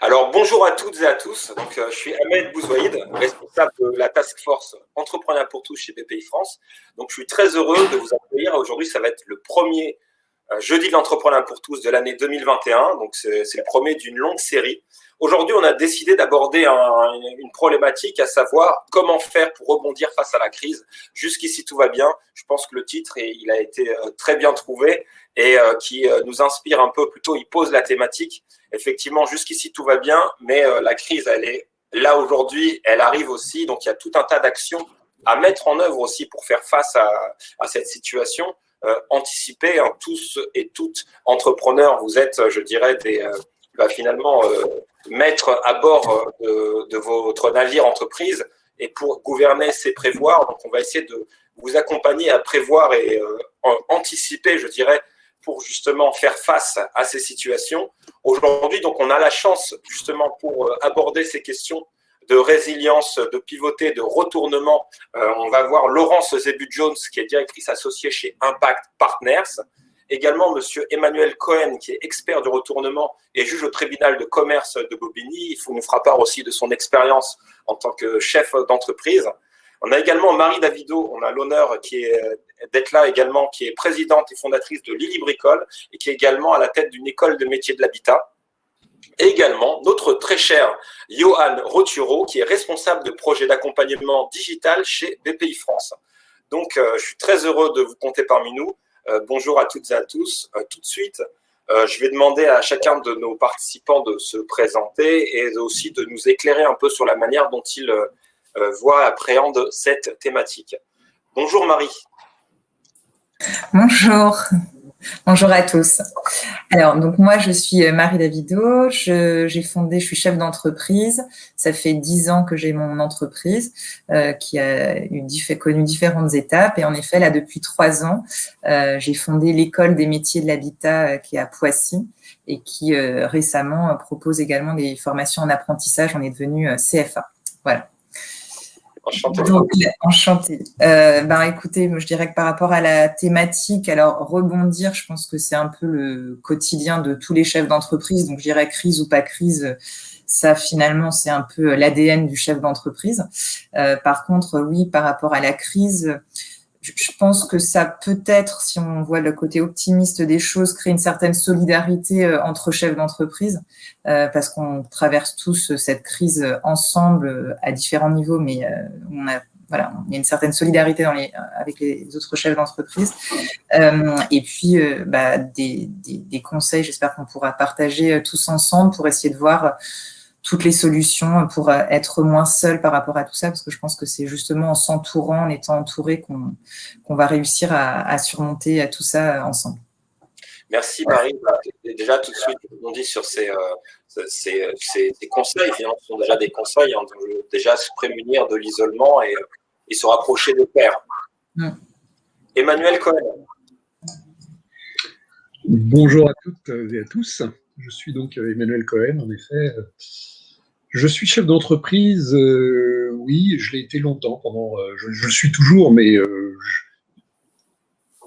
Alors, bonjour à toutes et à tous. Donc, je suis Ahmed Bouzouaïd, responsable de la task force Entrepreneurs pour tous chez BPI France. Donc, je suis très heureux de vous accueillir. Aujourd'hui, ça va être le premier jeudi de l'entrepreneur pour tous de l'année 2021. Donc, c'est le premier d'une longue série. Aujourd'hui, on a décidé d'aborder une problématique, à savoir comment faire pour rebondir face à la crise. Jusqu'ici, tout va bien. Je pense que le titre, il a été très bien trouvé et qui nous inspire un peu, plutôt, il pose la thématique. Effectivement, jusqu'ici, tout va bien, mais la crise, elle est là aujourd'hui, elle arrive aussi. Donc, il y a tout un tas d'actions à mettre en œuvre aussi pour faire face à cette situation. Anticiper, hein, tous et toutes entrepreneurs, vous êtes, je dirais, finalement maîtres à bord de votre navire entreprise. Et pour gouverner, c'est prévoir. Donc, on va essayer de vous accompagner à prévoir et anticiper, je dirais, pour justement faire face à ces situations. Aujourd'hui, donc, on a la chance justement pour aborder ces questions de résilience, de pivoter, de retournement. On va voir Laurence Zébut-Jones, qui est directrice associée chez Impact Partners. Également, monsieur Emmanuel Cohen, qui est expert du retournement et juge au tribunal de commerce de Bobigny. Il nous fera part aussi de son expérience en tant que chef d'entreprise. On a également Marie Davido, on a l'honneur d'être là également, qui est présidente et fondatrice de Lily Bricole et qui est également à la tête d'une école de métier de l'habitat. Et également notre très cher Johan Roturo, qui est responsable de projet d'accompagnement digital chez BPI France. Donc, je suis très heureux de vous compter parmi nous. Bonjour à toutes et à tous. Tout de suite, je vais demander à chacun de nos participants de se présenter et aussi de nous éclairer un peu sur la manière dont ils appréhendent cette thématique. Bonjour Marie. Bonjour. Bonjour à tous. Alors, donc moi, je suis Marie Davido. Je suis chef d'entreprise. Ça fait 10 ans que j'ai mon entreprise qui a connu différentes étapes. Et en effet, là, depuis 3 ans, j'ai fondé l'école des métiers de l'habitat qui est à Poissy et qui récemment propose également des formations en apprentissage. On est devenu CFA. Voilà. Enchanté. Donc, enchanté. Écoutez, je dirais que par rapport à la thématique, alors rebondir, je pense que c'est un peu le quotidien de tous les chefs d'entreprise. Donc, je dirais crise ou pas crise, ça finalement, c'est un peu l'ADN du chef d'entreprise. Par contre, oui, par rapport à la crise, je pense que ça peut-être, si on voit le côté optimiste des choses, créer une certaine solidarité entre chefs d'entreprise, parce qu'on traverse tous cette crise ensemble à différents niveaux, mais il y a une certaine solidarité avec les autres chefs d'entreprise. Et puis, des conseils, j'espère qu'on pourra partager tous ensemble pour essayer de voir toutes les solutions pour être moins seul par rapport à tout ça, parce que je pense que c'est justement en s'entourant, en étant entouré qu'on va réussir à surmonter tout ça ensemble. Merci Marie. Déjà, tout de suite, je rebondis sur ces conseils. Finalement, ce sont déjà des conseils, hein, déjà se prémunir de l'isolement et se rapprocher des pairs. Emmanuel Cohen. Bonjour à toutes et à tous. Je suis donc Emmanuel Cohen, en effet. Je suis chef d'entreprise, oui, je l'ai été longtemps, je le suis toujours, mais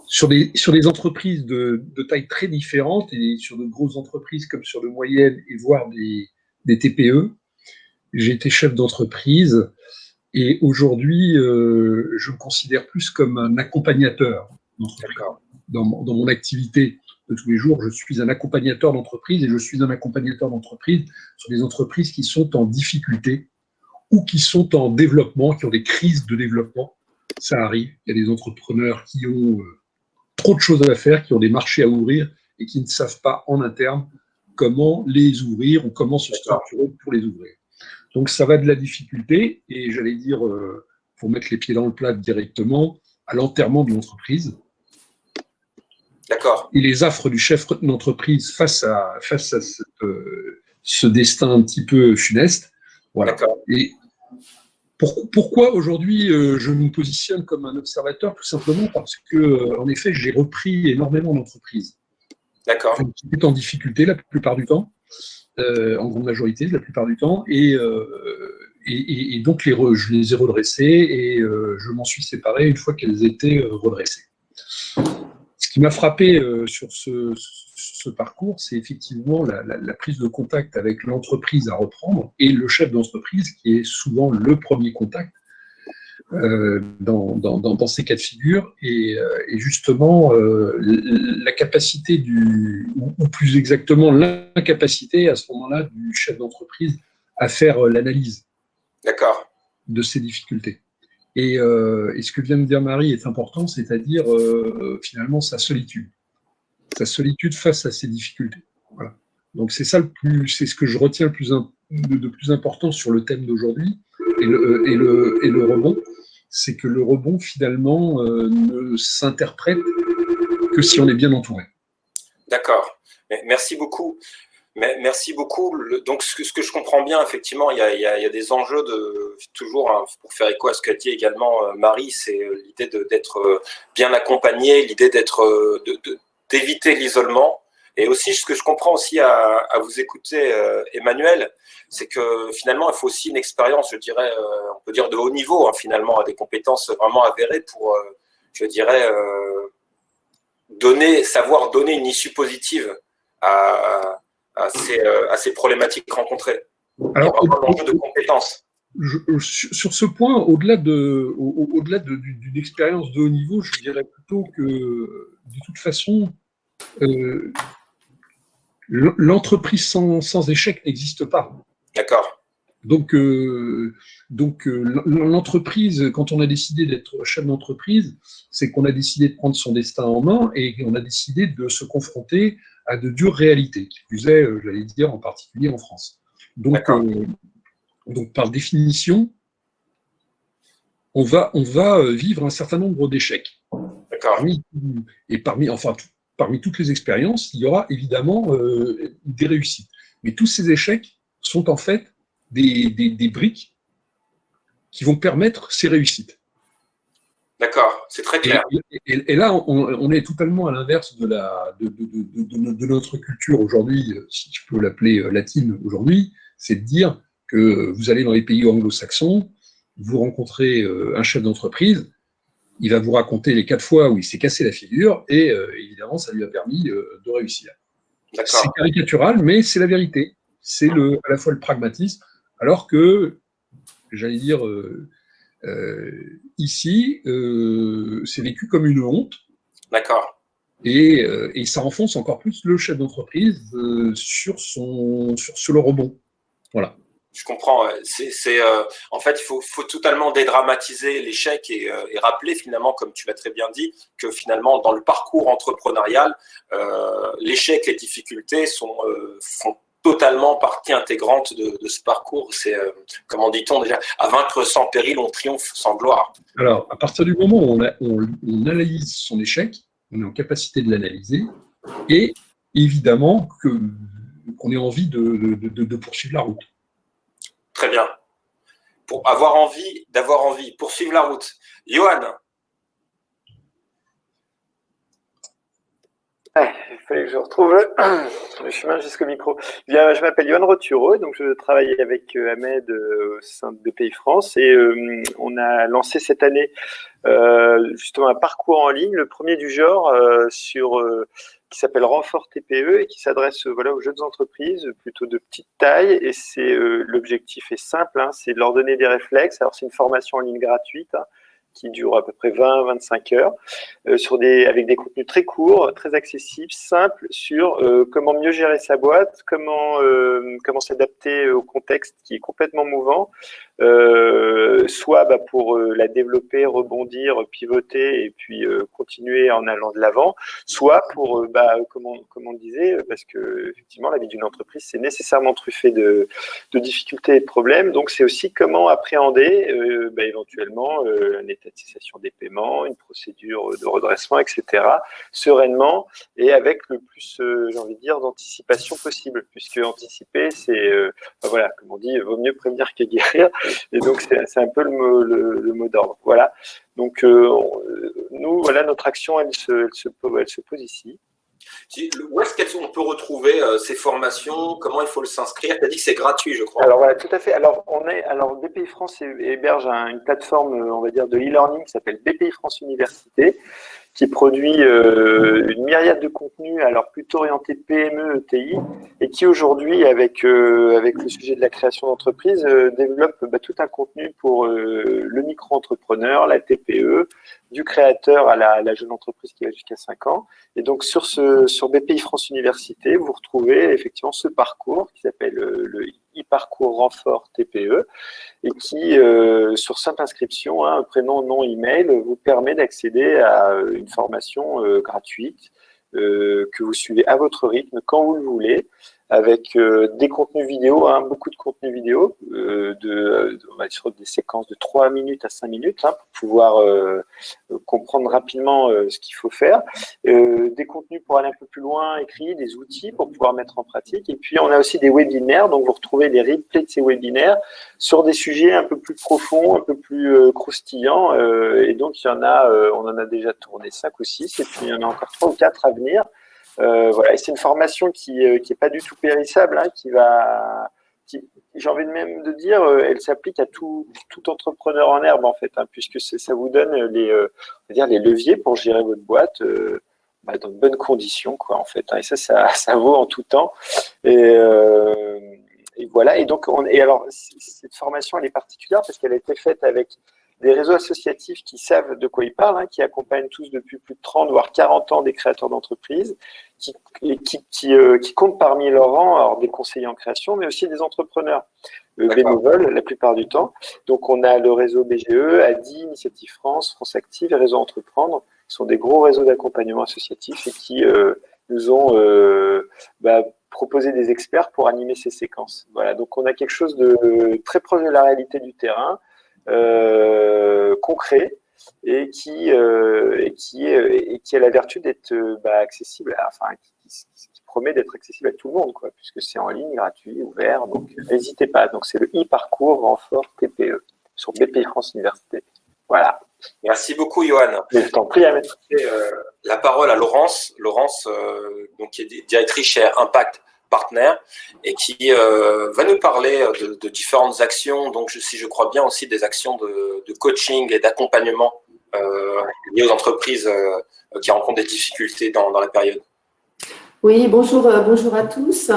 sur des entreprises de tailles très différentes et sur de grosses entreprises comme sur de moyennes et voire des TPE. J'ai été chef d'entreprise et aujourd'hui, je me considère plus comme un accompagnateur. Dans mon activité de tous les jours, je suis un accompagnateur d'entreprise et je suis un accompagnateur d'entreprise sur des entreprises qui sont en difficulté ou qui sont en développement, qui ont des crises de développement. Ça arrive. Il y a des entrepreneurs qui ont trop de choses à faire, qui ont des marchés à ouvrir et qui ne savent pas en interne comment les ouvrir ou comment se structurer pour les ouvrir. Donc ça va de la difficulté et j'allais dire, pour mettre les pieds dans le plat directement, à l'enterrement de l'entreprise. D'accord. Et les affres du chef d'entreprise face à ce destin un petit peu funeste. Voilà. Et pourquoi aujourd'hui je me positionne comme un observateur? Tout simplement parce que, en effet, j'ai repris énormément d'entreprises. D'accord. Qui étaient en difficulté la plupart du temps, en grande majorité la plupart du temps, et donc je les ai redressées et je m'en suis séparé une fois qu'elles étaient redressées. Ce qui m'a frappé sur ce parcours, c'est effectivement la prise de contact avec l'entreprise à reprendre et le chef d'entreprise qui est souvent le premier contact dans ces cas de figure. Et justement, la capacité ou plus exactement l'incapacité à ce moment-là du chef d'entreprise à faire l'analyse de ces difficultés. Et ce que vient de dire Marie est important, c'est-à-dire finalement sa solitude face à ces difficultés. Voilà. Donc c'est ça c'est ce que je retiens de plus important sur le thème d'aujourd'hui et le rebond, c'est que le rebond finalement ne s'interprète que si on est bien entouré. D'accord. Merci beaucoup. Merci beaucoup. Donc, ce que je comprends bien, effectivement, il y a des enjeux toujours, hein, pour faire écho à ce qu'a dit également Marie, c'est l'idée d'être bien accompagné, l'idée d'éviter l'isolement. Et aussi, ce que je comprends aussi à vous écouter, Emmanuel, c'est que finalement, il faut aussi une expérience, je dirais, on peut dire de haut niveau, hein, finalement, des compétences vraiment avérées pour, je dirais, savoir donner une issue positive à ces problématiques rencontrées. Alors, il y a vraiment l'enjeu de compétences. Sur ce point, au-delà d'une expérience de haut niveau, je dirais plutôt que, de toute façon, l'entreprise sans échec n'existe pas. D'accord. Donc l'entreprise, quand on a décidé d'être chef d'entreprise, c'est qu'on a décidé de prendre son destin en main et on a décidé de se confronter à de dures réalités, qui plus est, j'allais dire, en particulier en France. Donc par définition, on va vivre un certain nombre d'échecs. Parmi toutes les expériences, il y aura évidemment des réussites. Mais tous ces échecs sont en fait des briques qui vont permettre ces réussites. D'accord, c'est très clair. Et là, on est totalement à l'inverse de notre culture aujourd'hui, si je peux l'appeler latine aujourd'hui, c'est de dire que vous allez dans les pays anglo-saxons, vous rencontrez un chef d'entreprise, il va vous raconter les 4 fois où il s'est cassé la figure et évidemment, ça lui a permis de réussir. C'est caricatural, mais c'est la vérité. C'est à la fois le pragmatisme, alors que, j'allais dire, ici, c'est vécu comme une honte. D'accord. Et ça enfonce encore plus le chef d'entreprise sur le rebond. Voilà. Je comprends. En fait, il faut totalement dédramatiser l'échec et rappeler finalement, comme tu l'as très bien dit, que finalement, dans le parcours entrepreneurial, l'échec, les difficultés font totalement partie intégrante de ce parcours. C'est, comment dit-on déjà, à vaincre sans péril, on triomphe sans gloire. Alors, à partir du moment où on analyse son échec, on est en capacité de l'analyser, et évidemment qu'on ait envie de poursuivre la route. Très bien. Pour d'avoir envie, poursuivre la route. Johan. Il fallait que je retrouve le chemin jusqu'au micro. Bien, je m'appelle Johan Rotureau, donc je travaille avec Ahmed au sein de BPI France et on a lancé cette année justement un parcours en ligne, le premier du genre qui s'appelle Renfort TPE et qui s'adresse aux jeunes entreprises plutôt de petite taille. Et l'objectif est simple, hein, c'est de leur donner des réflexes. Alors c'est une formation en ligne gratuite, hein, qui dure à peu près 20-25 heures, avec des contenus très courts, très accessibles, simples, sur comment mieux gérer sa boîte, comment s'adapter au contexte qui est complètement mouvant, soit pour la développer, rebondir, pivoter et puis continuer en allant de l'avant, soit pour, comme on disait, parce que effectivement la vie d'une entreprise c'est nécessairement truffé de difficultés et de problèmes, donc c'est aussi comment appréhender éventuellement un état de cessation des paiements, une procédure de redressement, etc., sereinement et avec le plus, j'ai envie de dire, d'anticipation possible, puisque anticiper, c'est, comme on dit, vaut mieux prévenir que guérir, et donc c'est un peu le mot d'ordre. Voilà. Donc nous, voilà, notre action, elle se pose ici. Où est-ce qu'on peut retrouver ces formations? Comment il faut s'inscrire? Tu as dit que c'est gratuit, je crois. Alors voilà, tout à fait. Alors BPI France héberge une plateforme, on va dire, de e-learning qui s'appelle BPI France Université, qui produit une myriade de contenus, alors plutôt orientés PME, ETI, et qui aujourd'hui, avec le sujet de la création d'entreprise, développe tout un contenu pour le micro-entrepreneur, la TPE, du créateur à la jeune entreprise qui va jusqu'à 5 ans. Et donc, sur BPI France Université, vous retrouvez effectivement ce parcours qui s'appelle le e-parcours renfort TPE et qui, sur simple inscription, prénom, nom, email, vous permet d'accéder à une formation gratuite que vous suivez à votre rythme quand vous le voulez, avec des contenus vidéo, beaucoup de contenus vidéo, on va sur des séquences de 3 minutes à 5 minutes, pour pouvoir comprendre rapidement ce qu'il faut faire, des contenus pour aller un peu plus loin, écrits, des outils pour pouvoir mettre en pratique, et puis on a aussi des webinaires, donc vous retrouvez des replays de ces webinaires sur des sujets un peu plus profonds, un peu plus croustillants, et donc il y en a, on en a déjà tourné 5 ou 6, et puis il y en a encore 3 ou 4 à venir. Voilà, et c'est une formation qui est pas du tout périssable, j'ai envie même de dire, elle s'applique à tout entrepreneur en herbe en fait, puisque ça vous donne les leviers pour gérer votre boîte dans de bonnes conditions, quoi, en fait. Et ça vaut en tout temps. Et voilà. Et donc, alors cette formation, elle est particulière parce qu'elle a été faite avec des réseaux associatifs qui savent de quoi ils parlent, qui accompagnent tous depuis plus de 30 voire 40 ans des créateurs d'entreprises, qui comptent parmi leurs rangs alors des conseillers en création, mais aussi des entrepreneurs bénévoles la plupart du temps. Donc on a le réseau BGE, ADI, Initiative France, France Active et Réseau Entreprendre, qui sont des gros réseaux d'accompagnement associatif et qui nous ont proposé des experts pour animer ces séquences. Voilà, donc on a quelque chose de très proche de la réalité du terrain, concret et qui a la vertu d'être accessible, qui promet d'être accessible à tout le monde, quoi, puisque c'est en ligne, gratuit, ouvert, donc n'hésitez pas. Donc c'est le e-parcours renfort TPE sur BPI France Université. Voilà. Merci beaucoup, Johan. Je t'en prie, Ahmed. La parole à Laurence. Laurence, donc, qui est directrice chez Impact Partner et qui va nous parler de différentes actions, donc si je crois bien aussi des actions de coaching et d'accompagnement liées aux entreprises qui rencontrent des difficultés dans la période. Oui, bonjour à tous.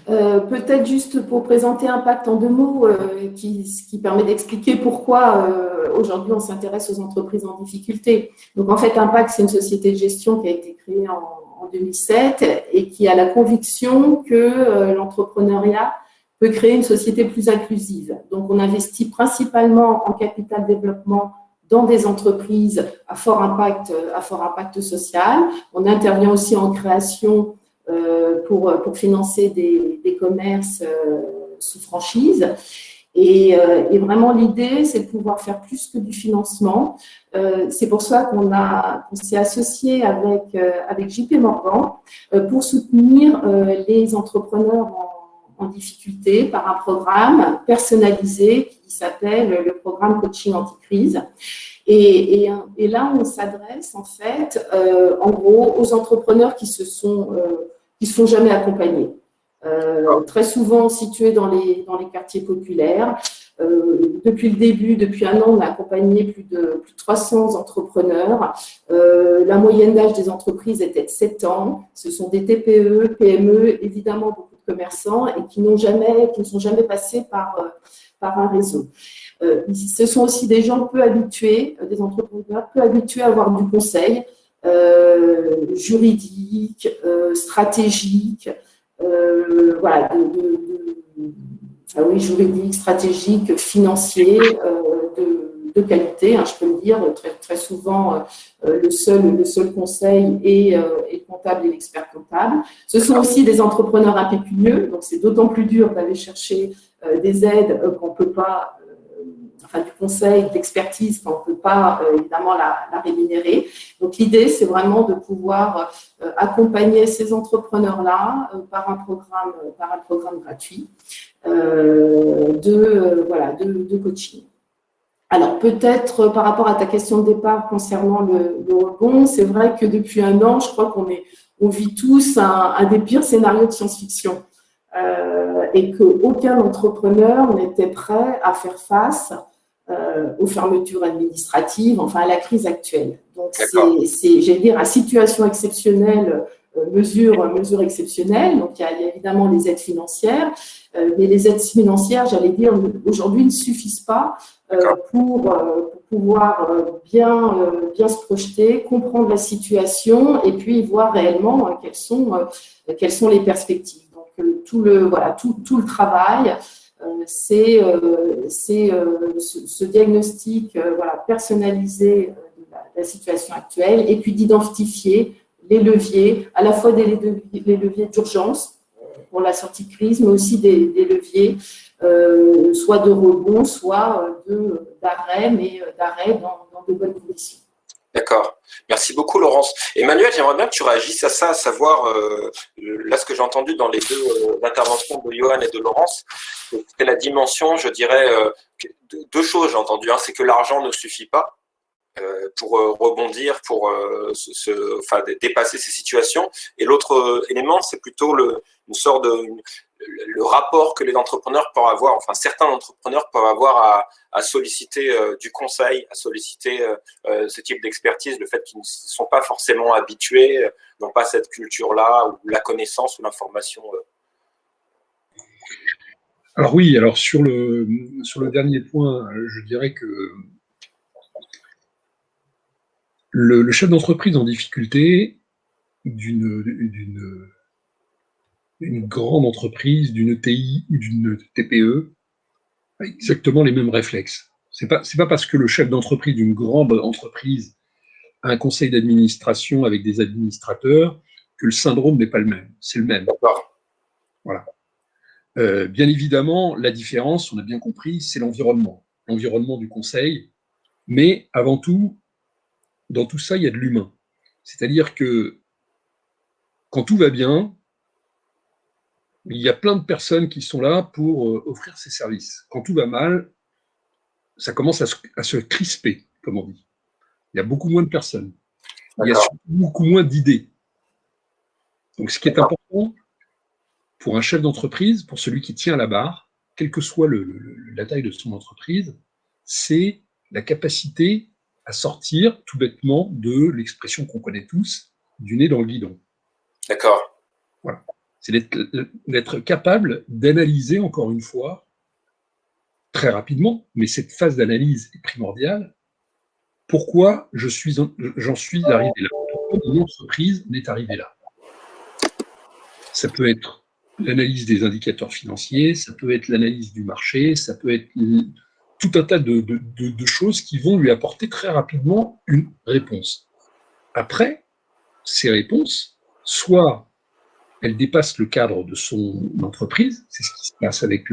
Peut-être juste pour présenter Impact en 2 mots, qui permet d'expliquer pourquoi aujourd'hui on s'intéresse aux entreprises en difficulté. Donc en fait, Impact, c'est une société de gestion qui a été créée en 2007 et qui a la conviction que l'entrepreneuriat peut créer une société plus inclusive. Donc on investit principalement en capital développement dans des entreprises à fort impact social. On intervient aussi en création pour financer des commerces sous franchise. Et vraiment, l'idée, c'est de pouvoir faire plus que du financement. C'est pour ça qu'on s'est associé avec JP Morgan pour soutenir les entrepreneurs en difficulté par un programme personnalisé qui s'appelle le programme Coaching Anticrise. Et là, on s'adresse en fait, en gros, aux entrepreneurs qui se sont jamais accompagnés. Très souvent situés dans les quartiers populaires. Depuis le début, depuis 1 an, on a accompagné plus de 300 entrepreneurs. La moyenne d'âge des entreprises était de 7 ans. Ce sont des TPE, PME, évidemment beaucoup de commerçants et qui ne sont jamais passés par un réseau. Ce sont aussi des gens peu habitués, des entrepreneurs peu habitués à avoir du conseil juridique, stratégique, juridique, stratégique, financier, de qualité, je peux le dire, très souvent le seul conseil est le comptable et l'expert comptable. Ce sont aussi des entrepreneurs impécunieux, donc c'est d'autant plus dur d'aller chercher des aides qu'on ne peut pas, du conseil, d'expertise qu'on ne peut pas évidemment la rémunérer. Donc l'idée, c'est vraiment de pouvoir accompagner ces entrepreneurs-là par un programme gratuit de coaching. Alors peut-être par rapport à ta question de départ concernant le rebond, c'est vrai que depuis 1 an, je crois qu'on vit tous un des pires scénarios de science-fiction et qu'aucun entrepreneur n'était prêt à faire face aux fermetures administratives, à la crise actuelle. Donc, c'est, j'allais dire, à situation exceptionnelle, mesure exceptionnelle. Donc, il y a évidemment les aides financières, mais les aides financières, j'allais dire, aujourd'hui ne suffisent pas pour pouvoir bien se projeter, comprendre la situation et puis voir réellement quelles sont les perspectives. Donc, tout le travail, c'est ce diagnostic personnalisé de la situation actuelle et puis d'identifier les leviers, à la fois les leviers d'urgence pour la sortie de crise, mais aussi des leviers soit de rebond, soit d'arrêt, mais d'arrêt dans de bonnes conditions. D'accord. Merci beaucoup, Laurence. Emmanuel, j'aimerais bien que tu réagisses à ça, à savoir, là, ce que j'ai entendu dans les deux interventions de Johan et de Laurence, c'était la dimension, je dirais, deux choses j'ai entendu. C'est que l'argent ne suffit pas pour rebondir, pour dépasser ces situations. Et l'autre élément, c'est plutôt une sorte de... le rapport que les entrepreneurs peuvent avoir, enfin certains entrepreneurs peuvent avoir à solliciter du conseil, à solliciter ce type d'expertise, le fait qu'ils ne sont pas forcément habitués, n'ont pas cette culture-là, ou la connaissance ou l'information. Alors oui, alors sur le dernier point, je dirais que le chef d'entreprise en difficulté d'une grande entreprise, d'une ETI ou d'une TPE a exactement les mêmes réflexes. C'est pas parce que le chef d'entreprise d'une grande entreprise a un conseil d'administration avec des administrateurs que le syndrome n'est pas le même. C'est le même. Voilà. Bien évidemment, la différence, on a bien compris, c'est l'environnement du conseil. Mais avant tout, dans tout ça, il y a de l'humain. C'est-à-dire que quand tout va bien, il y a plein de personnes qui sont là pour offrir ces services. Quand tout va mal, ça commence à se crisper, comme on dit. Il y a beaucoup moins de personnes. Il y a surtout beaucoup moins d'idées. Donc, ce qui est important pour un chef d'entreprise, pour celui qui tient la barre, quelle que soit la taille de son entreprise, c'est la capacité à sortir tout bêtement de l'expression qu'on connaît tous, du nez dans le guidon. D'accord. Voilà. C'est d'être capable d'analyser, encore une fois, très rapidement, mais cette phase d'analyse est primordiale. Pourquoi j'en suis arrivé là? Pourquoi mon entreprise m'est arrivée là? Ça peut être l'analyse des indicateurs financiers, ça peut être l'analyse du marché, ça peut être tout un tas de choses qui vont lui apporter très rapidement une réponse. Après, ces réponses, soit elles dépassent le cadre de son entreprise, c'est ce qui se passe avec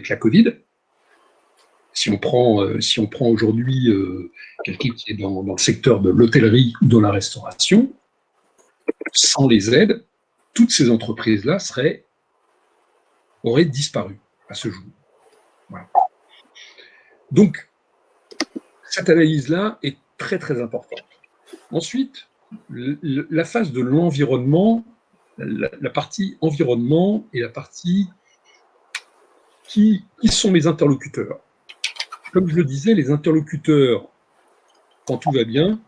la Covid. Si on prend aujourd'hui quelqu'un qui est dans le secteur de l'hôtellerie ou dans la restauration, sans les aides, toutes ces entreprises-là auraient disparu à ce jour. Voilà. Donc, cette analyse-là est très, très importante. Ensuite, la phase de l'environnement, la partie environnement et la partie qui sont mes interlocuteurs. Comme je le disais, les interlocuteurs, quand tout va bien,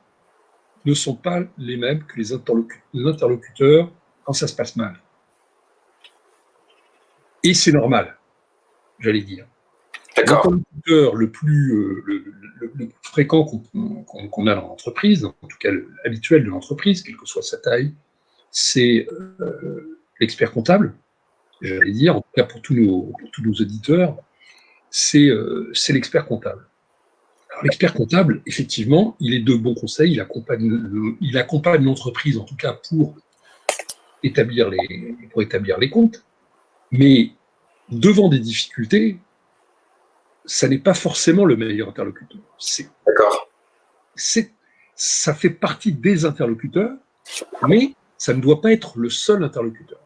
ne sont pas les mêmes que les interlocuteurs quand ça se passe mal. Et c'est normal, j'allais dire. L'interlocuteur le plus fréquent qu'on a dans l'entreprise, en tout cas habituel de l'entreprise, quelle que soit sa taille, c'est l'expert comptable, j'allais dire, en tout cas pour tous nos auditeurs, c'est l'expert comptable. Alors, l'expert comptable, effectivement, il est de bons conseils, il accompagne l'entreprise, en tout cas pour établir les comptes, mais devant des difficultés, ça n'est pas forcément le meilleur interlocuteur. D'accord. Ça fait partie des interlocuteurs, mais ça ne doit pas être le seul interlocuteur.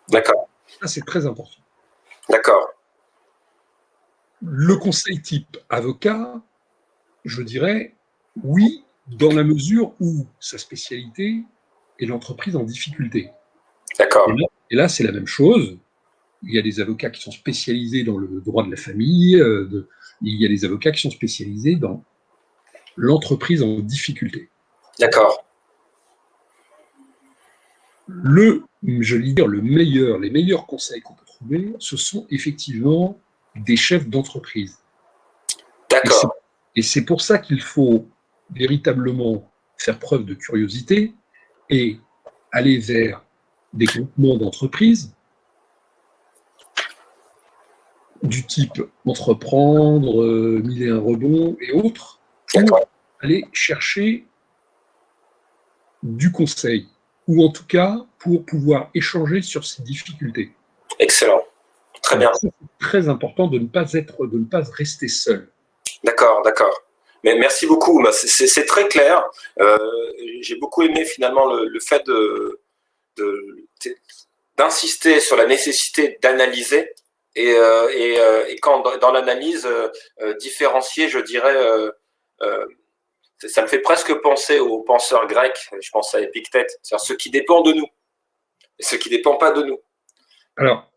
D'accord. Ça, c'est très important. D'accord. Le conseil type avocat, je dirais oui, dans la mesure où sa spécialité est l'entreprise en difficulté. D'accord. Et là, c'est la même chose. Il y a des avocats qui sont spécialisés dans le droit de la famille, il y a des avocats qui sont spécialisés dans l'entreprise en difficulté. D'accord. Je vais dire, les meilleurs conseils qu'on peut trouver, ce sont effectivement des chefs d'entreprise. D'accord. Et c'est pour ça qu'il faut véritablement faire preuve de curiosité et aller vers des groupements d'entreprises du type Entreprendre, 1001 rebonds et autres, pour aller chercher du conseil, ou en tout cas pour pouvoir échanger sur ces difficultés. Excellent. Très bien. C'est très important de ne pas rester seul. D'accord. Mais merci beaucoup. C'est très clair. J'ai beaucoup aimé finalement le fait d'insister sur la nécessité d'analyser et quand dans l'analyse différencier, je dirais, ça me fait presque penser aux penseurs grecs. Je pense à Épictète, c'est-à-dire ce qui dépend de nous et ce qui ne dépend pas de nous. Alors,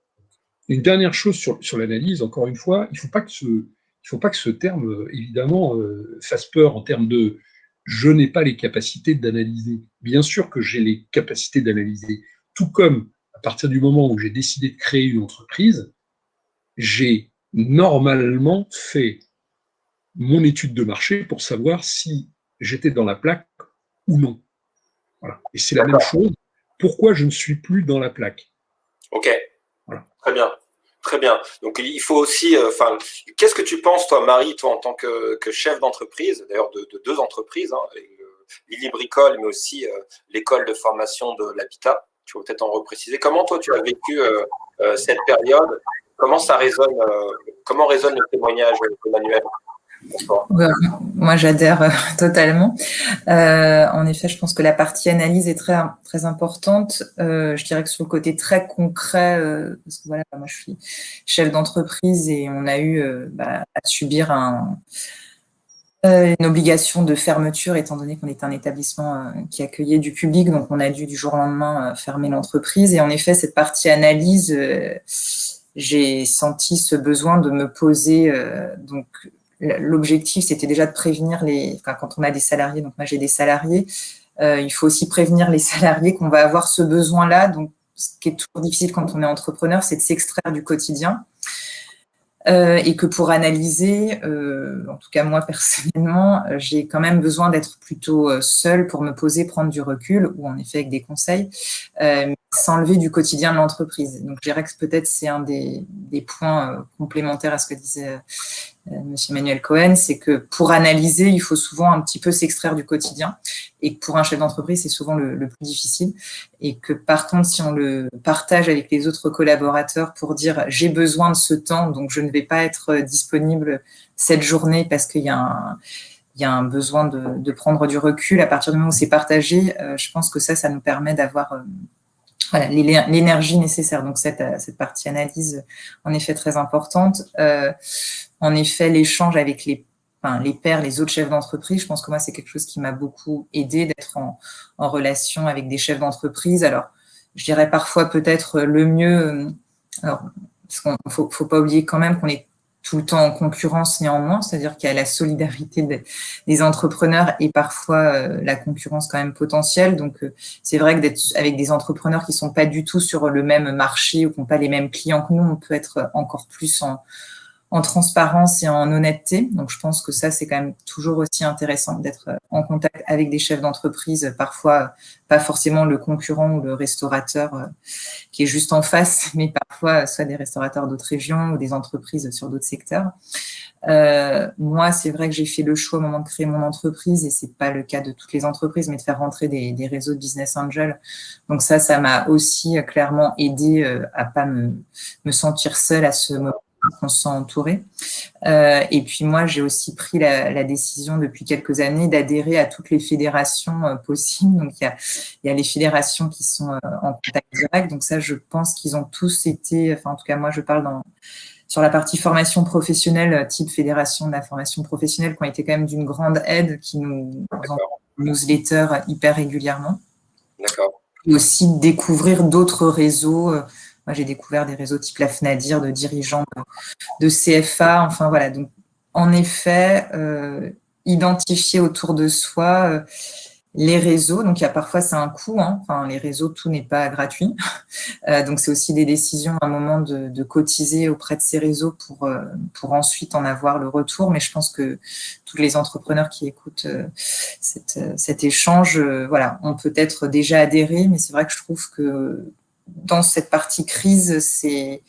une dernière chose sur l'analyse, encore une fois, il ne faut pas que ce terme, évidemment, fasse peur en termes de « je n'ai pas les capacités d'analyser ». Bien sûr que j'ai les capacités d'analyser, tout comme à partir du moment où j'ai décidé de créer une entreprise, j'ai normalement fait mon étude de marché pour savoir si j'étais dans la plaque ou non. Voilà. Et c'est la même chose. Pourquoi je ne suis plus dans la plaque? Ok, voilà. Très bien. Donc il faut aussi, qu'est-ce que tu penses, toi, Marie, toi, en tant que chef d'entreprise, d'ailleurs de 2 entreprises, Lily Bricole, mais aussi l'école de formation de l'habitat. Tu vas peut-être en repréciser. Comment toi, tu as vécu cette période? Comment ça résonne? Comment résonne le témoignage d'Emmanuel? Moi, j'adhère totalement. En effet, je pense que la partie analyse est très, très importante. Je dirais que sur le côté très concret, parce que voilà, moi, je suis chef d'entreprise et on a eu à subir une obligation de fermeture étant donné qu'on est un établissement qui accueillait du public, donc on a dû du jour au lendemain fermer l'entreprise. Et en effet, cette partie analyse, j'ai senti ce besoin de me poser. Donc, l'objectif, c'était déjà de prévenir quand on a des salariés, donc moi j'ai des salariés, il faut aussi prévenir les salariés qu'on va avoir ce besoin-là. Donc, ce qui est toujours difficile quand on est entrepreneur, c'est de s'extraire du quotidien. Et que pour analyser, en tout cas moi personnellement, j'ai quand même besoin d'être plutôt seule pour me poser, prendre du recul, ou en effet avec des conseils, s'enlever du quotidien de l'entreprise. Donc je dirais que peut-être c'est un des points complémentaires à ce que disait Monsieur Emmanuel Cohen, c'est que pour analyser, il faut souvent un petit peu s'extraire du quotidien, et que pour un chef d'entreprise, c'est souvent le plus difficile, et que par contre, si on le partage avec les autres collaborateurs pour dire j'ai besoin de ce temps, donc je ne vais pas être disponible cette journée parce qu'il y a un besoin de prendre du recul, à partir du moment où c'est partagé, je pense que ça nous permet d'avoir l'énergie nécessaire. Donc cette partie analyse, en effet, très importante. En effet, l'échange avec les pairs, les autres chefs d'entreprise, je pense que moi, c'est quelque chose qui m'a beaucoup aidé d'être en relation avec des chefs d'entreprise. Alors, je dirais parfois peut-être le mieux, alors, parce qu'il faut pas oublier quand même qu'on est tout le temps en concurrence néanmoins, c'est-à-dire qu'il y a la solidarité des entrepreneurs et parfois la concurrence quand même potentielle. Donc, c'est vrai que d'être avec des entrepreneurs qui sont pas du tout sur le même marché ou qui n'ont pas les mêmes clients que nous, on peut être encore plus en transparence et en honnêteté. Donc, je pense que ça, c'est quand même toujours aussi intéressant d'être en contact avec des chefs d'entreprise, parfois pas forcément le concurrent ou le restaurateur qui est juste en face, mais parfois soit des restaurateurs d'autres régions ou des entreprises sur d'autres secteurs. Moi, c'est vrai que j'ai fait le choix au moment de créer mon entreprise, et c'est pas le cas de toutes les entreprises, mais de faire rentrer des réseaux de business angels. Donc ça m'a aussi clairement aidé à pas me sentir seule à ce moment qu'on se sent entouré. Et puis moi, j'ai aussi pris la décision depuis quelques années d'adhérer à toutes les fédérations possibles. Donc il y a les fédérations qui sont en contact direct. Donc ça, je pense qu'ils ont tous été, enfin en tout cas moi, je parle sur la partie formation professionnelle, type fédération de la formation professionnelle, qui ont été quand même d'une grande aide, qui nous envoient des newsletters hyper régulièrement. D'accord. Et aussi découvrir d'autres réseaux. Moi, j'ai découvert des réseaux type la FNADIR, de dirigeants de CFA. Enfin, voilà. Donc, en effet, identifier autour de soi Les réseaux, donc il y a parfois c'est un coût, hein. Enfin, les réseaux, tout n'est pas gratuit. Donc c'est aussi des décisions à un moment de cotiser auprès de ces réseaux pour ensuite en avoir le retour. Mais je pense que tous les entrepreneurs qui écoutent cet échange, voilà, ont peut-être déjà adhéré, mais c'est vrai que je trouve que dans cette partie crise, c'est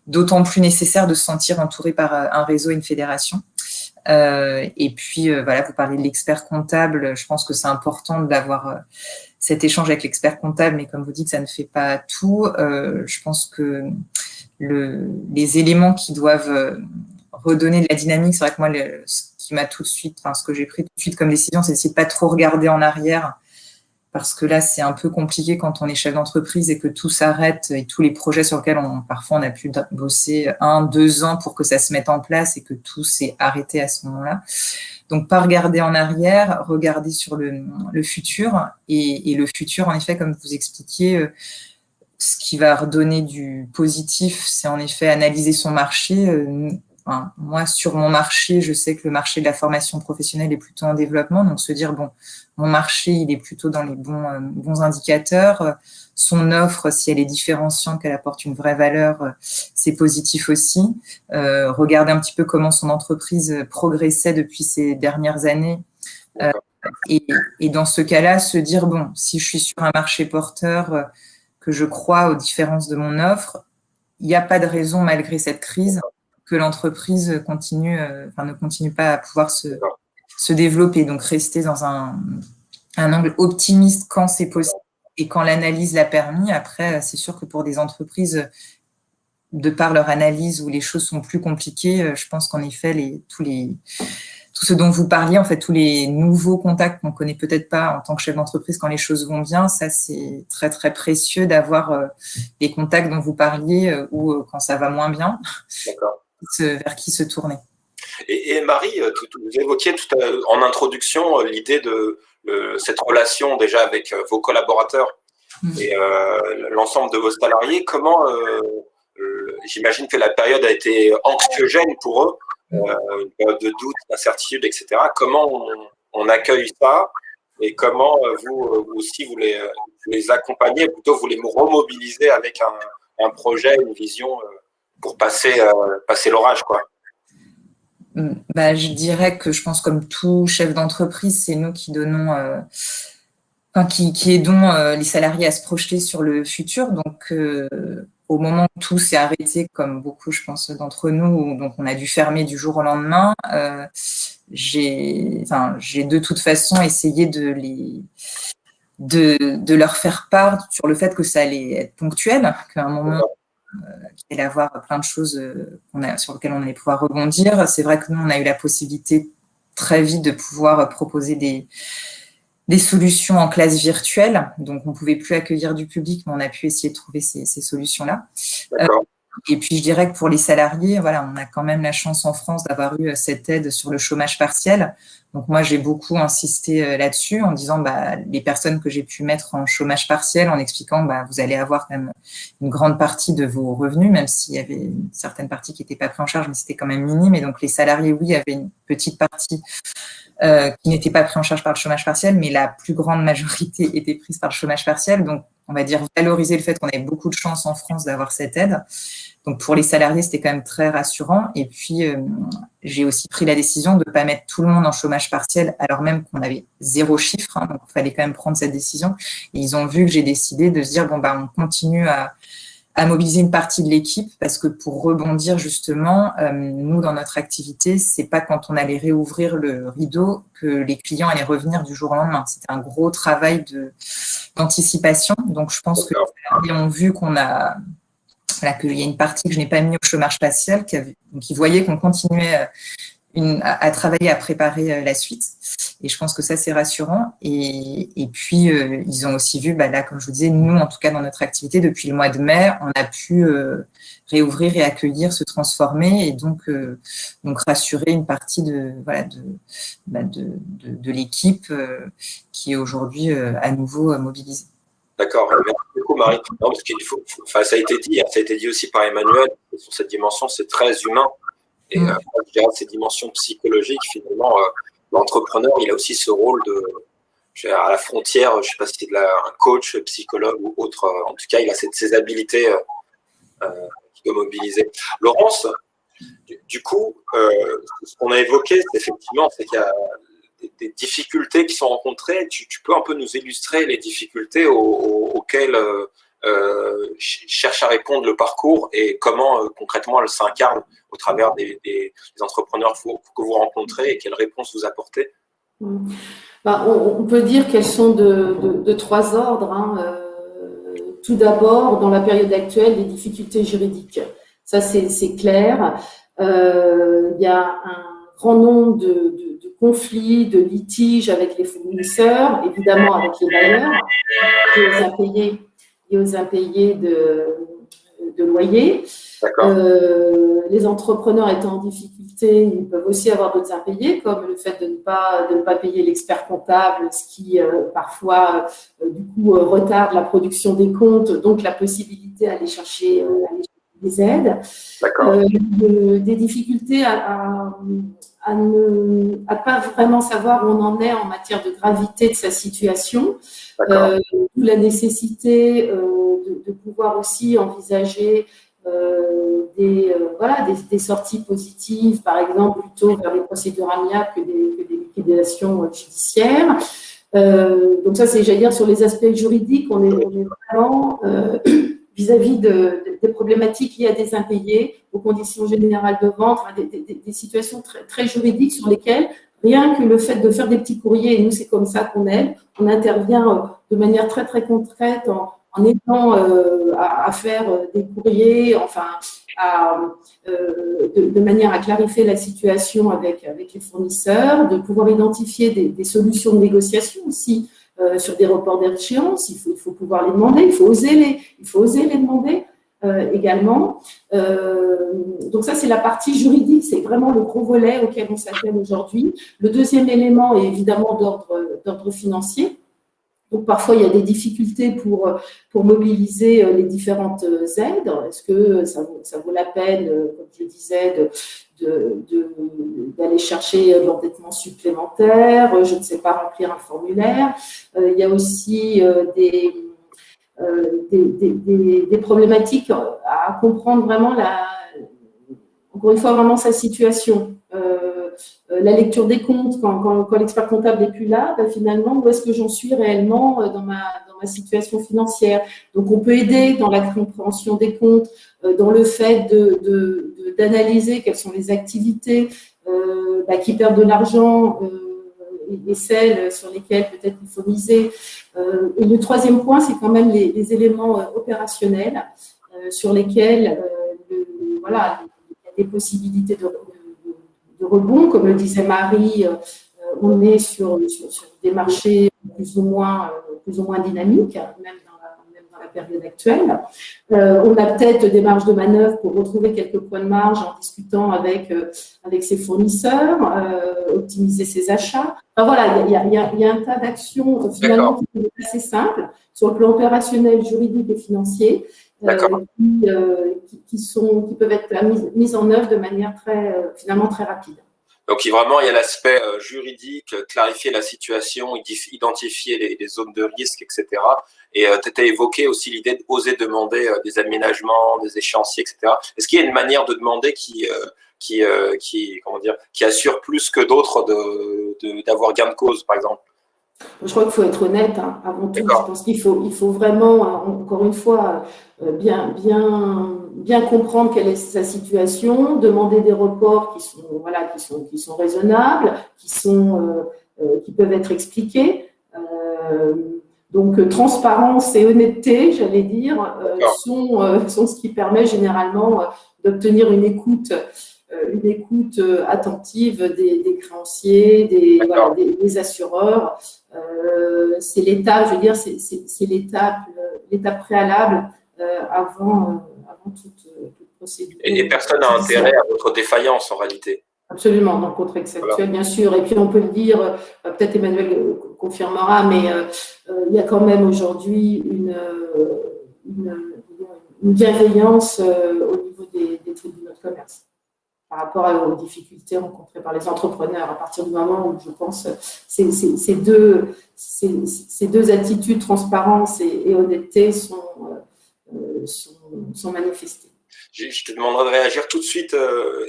d'autant plus nécessaire de se sentir entouré par un réseau et une fédération. Et puis, voilà, vous parlez de l'expert comptable. Je pense que c'est important d'avoir cet échange avec l'expert comptable, mais comme vous dites, ça ne fait pas tout. Je pense que les éléments qui doivent redonner de la dynamique, c'est vrai que moi, ce qui m'a tout de suite, enfin, ce que j'ai pris tout de suite comme décision, c'est d'essayer de pas trop regarder en arrière, parce que là, c'est un peu compliqué quand on est chef d'entreprise et que tout s'arrête et tous les projets sur lesquels parfois on a pu bosser 1, 2 ans pour que ça se mette en place et que tout s'est arrêté à ce moment-là. Donc, pas regarder en arrière, regarder sur le futur. Et le futur, en effet, comme vous expliquiez, ce qui va redonner du positif, c'est en effet analyser son marché. Enfin, moi, sur mon marché, je sais que le marché de la formation professionnelle est plutôt en développement. Donc, se dire, bon, mon marché, il est plutôt dans les bons indicateurs. Son offre, si elle est différenciante, qu'elle apporte une vraie valeur, c'est positif aussi. Regarder un petit peu comment son entreprise progressait depuis ces dernières années. Et dans ce cas-là, se dire, bon, si je suis sur un marché porteur, que je crois aux différences de mon offre, il n'y a pas de raison, malgré cette crise, que l'entreprise ne continue pas à pouvoir se développer. Donc, rester dans un angle optimiste quand c'est possible et quand l'analyse l'a permis. Après, c'est sûr que pour des entreprises, de par leur analyse où les choses sont plus compliquées, je pense qu'en effet, tout ce dont vous parliez, en fait, tous les nouveaux contacts qu'on connaît peut-être pas en tant que chef d'entreprise quand les choses vont bien, ça, c'est très, très précieux d'avoir les contacts dont vous parliez ou quand ça va moins bien. D'accord. Vers qui se tourner. Et Marie, vous évoquiez tout en introduction l'idée de cette relation déjà avec vos collaborateurs et l'ensemble de vos salariés. Comment, j'imagine que la période a été anxiogène pour eux, une période de doute, d'incertitude, etc. Comment on accueille ça et comment vous aussi vous les accompagnez, plutôt vous les remobilisez avec un projet, une vision pour passer l'orage, quoi. Je dirais que je pense comme tout chef d'entreprise, c'est nous qui donnons, qui aidons les salariés à se projeter sur le futur. Donc, au moment où tout s'est arrêté, comme beaucoup, je pense, d'entre nous, donc on a dû fermer du jour au lendemain, j'ai de toute façon essayé de leur faire part sur le fait que ça allait être ponctuel, qu'à un moment qu'il allait avoir plein de choses sur lesquelles on allait pouvoir rebondir. C'est vrai que nous, on a eu la possibilité très vite de pouvoir proposer des solutions en classe virtuelle. Donc, on ne pouvait plus accueillir du public, mais on a pu essayer de trouver ces solutions-là. Et puis, je dirais que pour les salariés, voilà, on a quand même la chance en France d'avoir eu cette aide sur le chômage partiel. Donc, moi, j'ai beaucoup insisté là-dessus en disant, les personnes que j'ai pu mettre en chômage partiel, en expliquant, vous allez avoir quand même une grande partie de vos revenus, même s'il y avait une certaine partie qui n'était pas prise en charge, mais c'était quand même minime. Et donc, les salariés, oui, avaient une petite partie qui n'était pas prise en charge par le chômage partiel, mais la plus grande majorité était prise par le chômage partiel. Donc, on va dire valoriser le fait qu'on avait beaucoup de chance en France d'avoir cette aide. Donc, pour les salariés, c'était quand même très rassurant. Et puis, j'ai aussi pris la décision de ne pas mettre tout le monde en chômage partiel, alors même qu'on avait 0 chiffre. Donc, il fallait quand même prendre cette décision. Et ils ont vu que j'ai décidé de se dire, on continue à mobiliser une partie de l'équipe, parce que pour rebondir justement, nous, dans notre activité, c'est pas quand on allait réouvrir le rideau que les clients allaient revenir du jour au lendemain. C'était un gros travail d'anticipation. Donc, je pense que les salariés ont vu qu'il y a une partie que je n'ai pas mis au chômage partiel, donc ils voyaient qu'on continuait à travailler, à préparer la suite. Et je pense que ça, c'est rassurant. Et puis, ils ont aussi vu, là, comme je vous disais, nous, en tout cas, dans notre activité, depuis le mois de mai, on a pu réouvrir et accueillir, se transformer, et donc rassurer une partie de l'équipe qui est aujourd'hui à nouveau mobilisée. D'accord, merci beaucoup Marie. Non, parce qu'il faut, ça a été dit aussi par Emmanuel, sur cette dimension, c'est très humain. Et je dirais ces dimensions psychologiques, finalement, l'entrepreneur, il a aussi ce rôle à la frontière, je ne sais pas si c'est un coach, psychologue ou autre. En tout cas, il a ces habilités qu'il doit mobiliser. Laurence, du coup, ce qu'on a évoqué, effectivement, c'est qu'il y a des difficultés qui sont rencontrées. Tu peux un peu nous illustrer les difficultés auxquelles cherche à répondre le parcours et comment concrètement elle s'incarne au travers des entrepreneurs que vous rencontrez et quelles réponses vous apportez? On peut dire qu'elles sont de trois ordres. Hein. Tout d'abord, dans la période actuelle, les difficultés juridiques. Ça, c'est clair. Il y a un grand nombre de conflits, de litiges avec les fournisseurs, évidemment avec les bailleurs, et aux impayés de loyer. Les entrepreneurs étant en difficulté, ils peuvent aussi avoir d'autres impayés, comme le fait de ne pas payer l'expert comptable, ce qui parfois du coup retarde la production des comptes, donc la possibilité d'aller chercher des aides. Des difficultés à ne pas vraiment savoir où on en est en matière de gravité de sa situation. La nécessité de pouvoir aussi envisager des sorties positives, par exemple, plutôt vers des procédures amiables que des liquidations judiciaires. Donc ça, c'est, j'allais dire, sur les aspects juridiques, on est vraiment vis-à-vis des problématiques liées à des impayés, aux conditions générales de vente, des situations très, très juridiques sur lesquelles rien que le fait de faire des petits courriers, et nous, c'est comme ça qu'on aide, on intervient de manière très, très concrète en aidant à faire des courriers, de manière à clarifier la situation avec les fournisseurs, de pouvoir identifier des solutions de négociation aussi sur des reports d'échéance. Il faut pouvoir les demander, il faut oser les demander également. Donc ça, c'est la partie juridique, c'est vraiment le gros volet auquel on s'attelle aujourd'hui. Le deuxième élément est évidemment d'ordre financier. Donc, parfois, il y a des difficultés pour mobiliser les différentes aides. Est-ce que ça vaut la peine, comme je disais, d'aller chercher l'endettement supplémentaire? Je ne sais pas remplir un formulaire. Il y a aussi des problématiques à comprendre vraiment, encore une fois, vraiment sa situation. La lecture des comptes, quand l'expert comptable n'est plus là, finalement, où est-ce que j'en suis réellement dans ma situation financière? Donc, on peut aider dans la compréhension des comptes, dans le fait d'analyser quelles sont les activités qui perdent de l'argent et celles sur lesquelles peut-être il faut miser. Et le troisième point, c'est quand même les éléments opérationnels sur lesquels il y a des possibilités de rebond. Comme le disait Marie, on est sur des marchés plus ou moins dynamiques, même dans la période actuelle. On a peut-être des marges de manœuvre pour retrouver quelques points de marge en discutant avec ses fournisseurs, optimiser ses achats. Enfin, voilà, il y a un tas d'actions finalement qui sont assez simples sur le plan opérationnel, juridique et financier. Qui peuvent être mises en œuvre de manière finalement très rapide. Donc, vraiment, il y a l'aspect juridique, clarifier la situation, identifier les zones de risque, etc. Et tu as évoqué aussi l'idée d'oser demander des aménagements, des échéanciers, etc. Est-ce qu'il y a une manière de demander qui assure plus que d'autres d'avoir gain de cause, par exemple? Je crois qu'il faut être honnête avant tout. Je pense qu'il faut vraiment, encore une fois, bien comprendre quelle est sa situation, demander des reports qui sont raisonnables, qui peuvent être expliqués. Donc, transparence et honnêteté, j'allais dire, sont ce qui permet généralement d'obtenir une écoute attentive des créanciers, des assureurs. C'est l'étape, je veux dire, c'est l'étape préalable avant toute procédure. Et personne n'a intérêt à votre défaillance en réalité. Absolument, dans le contexte actuel, bien sûr. Et puis, on peut le dire, peut-être Emmanuel confirmera, mais il y a quand même aujourd'hui une bienveillance au niveau des tribunaux de commerce. par rapport aux difficultés rencontrées par les entrepreneurs. À partir du moment où, je pense, ces deux attitudes, transparence et honnêteté, sont manifestées. Je te demanderai de réagir tout de suite,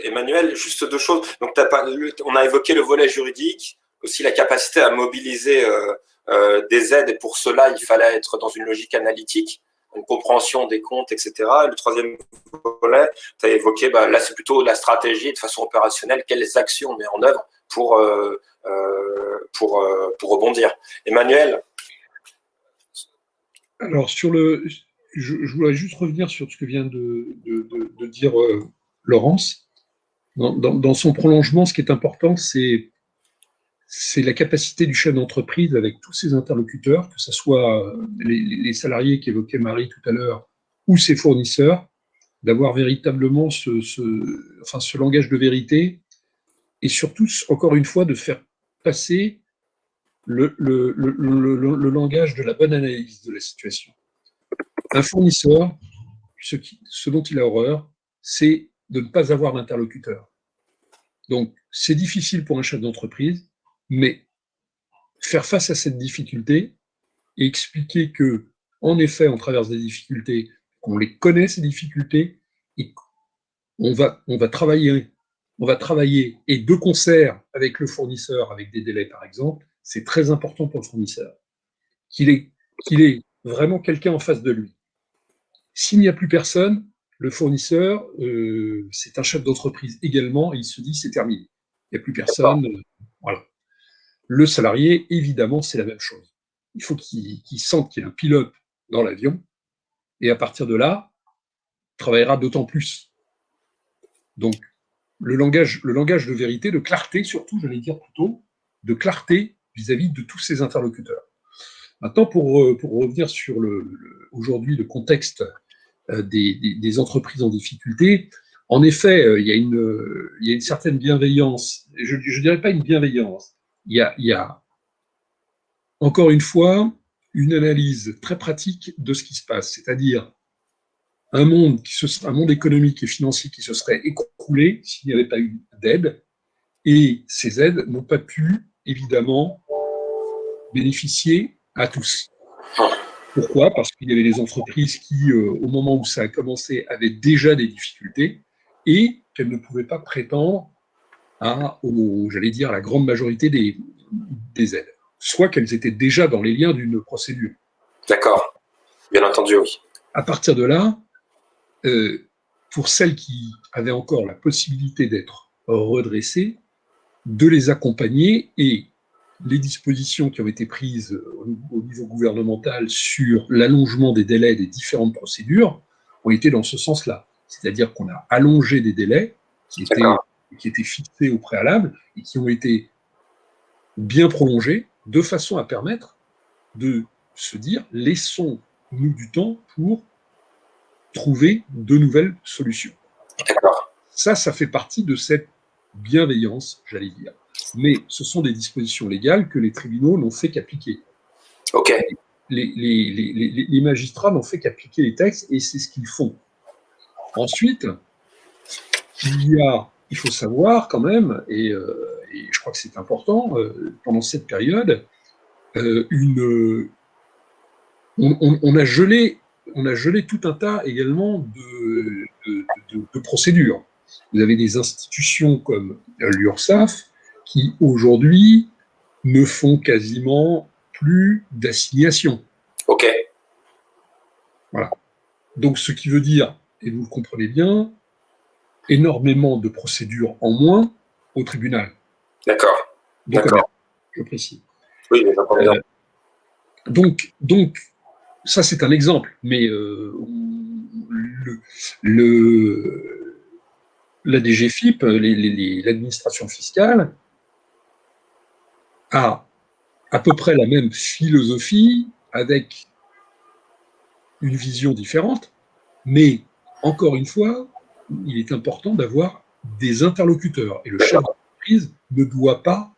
Emmanuel. Juste deux choses. Donc, on a évoqué le volet juridique, aussi la capacité à mobiliser des aides. Et pour cela, il fallait être dans une logique analytique, une compréhension des comptes, etc. Et le troisième volet, tu as évoqué, là, c'est plutôt la stratégie de façon opérationnelle. Quelles actions on met en œuvre pour rebondir. Emmanuel? Alors, je voudrais juste revenir sur ce que vient de dire Laurence. Dans son prolongement, ce qui est important, c'est la capacité du chef d'entreprise avec tous ses interlocuteurs, que ce soit les salariés qu'évoquait Marie tout à l'heure ou ses fournisseurs, d'avoir véritablement ce langage de vérité et surtout, encore une fois, de faire passer le langage de la bonne analyse de la situation. Un fournisseur, ce dont il a horreur, c'est de ne pas avoir d'interlocuteur. Donc, c'est difficile pour un chef d'entreprise, mais faire face à cette difficulté et expliquer que, en effet, on traverse des difficultés, qu'on les connaît, ces difficultés, et on va travailler et de concert avec le fournisseur, avec des délais, par exemple, c'est très important pour le fournisseur. Qu'il ait vraiment quelqu'un en face de lui. S'il n'y a plus personne, le fournisseur, c'est un chef d'entreprise également, et il se dit c'est terminé. Il n'y a plus personne. Voilà. Le salarié, évidemment, c'est la même chose. Il faut qu'il sente qu'il y a un pilote dans l'avion, et à partir de là, il travaillera d'autant plus. Donc, le langage de vérité, de clarté, surtout, j'allais dire plutôt, de clarté vis-à-vis de tous ses interlocuteurs. Maintenant, pour revenir sur aujourd'hui le contexte des entreprises en difficulté, en effet, il y a une certaine bienveillance. Je ne dirais pas une bienveillance. Il y a, encore une fois, une analyse très pratique de ce qui se passe, c'est-à-dire un monde économique et financier qui se serait écroulé s'il n'y avait pas eu d'aide, et ces aides n'ont pas pu, évidemment, bénéficier à tous. Pourquoi ? Parce qu'il y avait des entreprises qui, au moment où ça a commencé, avaient déjà des difficultés et qu'elles ne pouvaient pas prétendre à la grande majorité des aides. Soit qu'elles étaient déjà dans les liens d'une procédure. D'accord, bien entendu, oui. À partir de là, pour celles qui avaient encore la possibilité d'être redressées, de les accompagner, et les dispositions qui ont été prises au niveau gouvernemental sur l'allongement des délais des différentes procédures ont été dans ce sens-là. C'est-à-dire qu'on a allongé des délais qui étaient fixés au préalable et qui ont été bien prolongés de façon à permettre de se dire laissons-nous du temps pour trouver de nouvelles solutions. D'accord. Ça fait partie de cette bienveillance, j'allais dire. Mais ce sont des dispositions légales que les tribunaux n'ont fait qu'appliquer. Ok. Les magistrats n'ont fait qu'appliquer les textes, et c'est ce qu'ils font. Ensuite, il faut savoir quand même, et je crois que c'est important, pendant cette période, on a gelé tout un tas également de procédures. Vous avez des institutions comme l'URSSAF qui aujourd'hui ne font quasiment plus d'assignation. Ok. Voilà. Donc ce qui veut dire, et vous le comprenez bien, énormément de procédures en moins au tribunal. D'accord. D'accord. Je précise. Oui, mais j'entends bien. Donc, ça c'est un exemple, mais la DGFiP, l'administration fiscale, a à peu près la même philosophie, avec une vision différente, mais encore une fois, il est important d'avoir des interlocuteurs, et le chef d'entreprise ne doit pas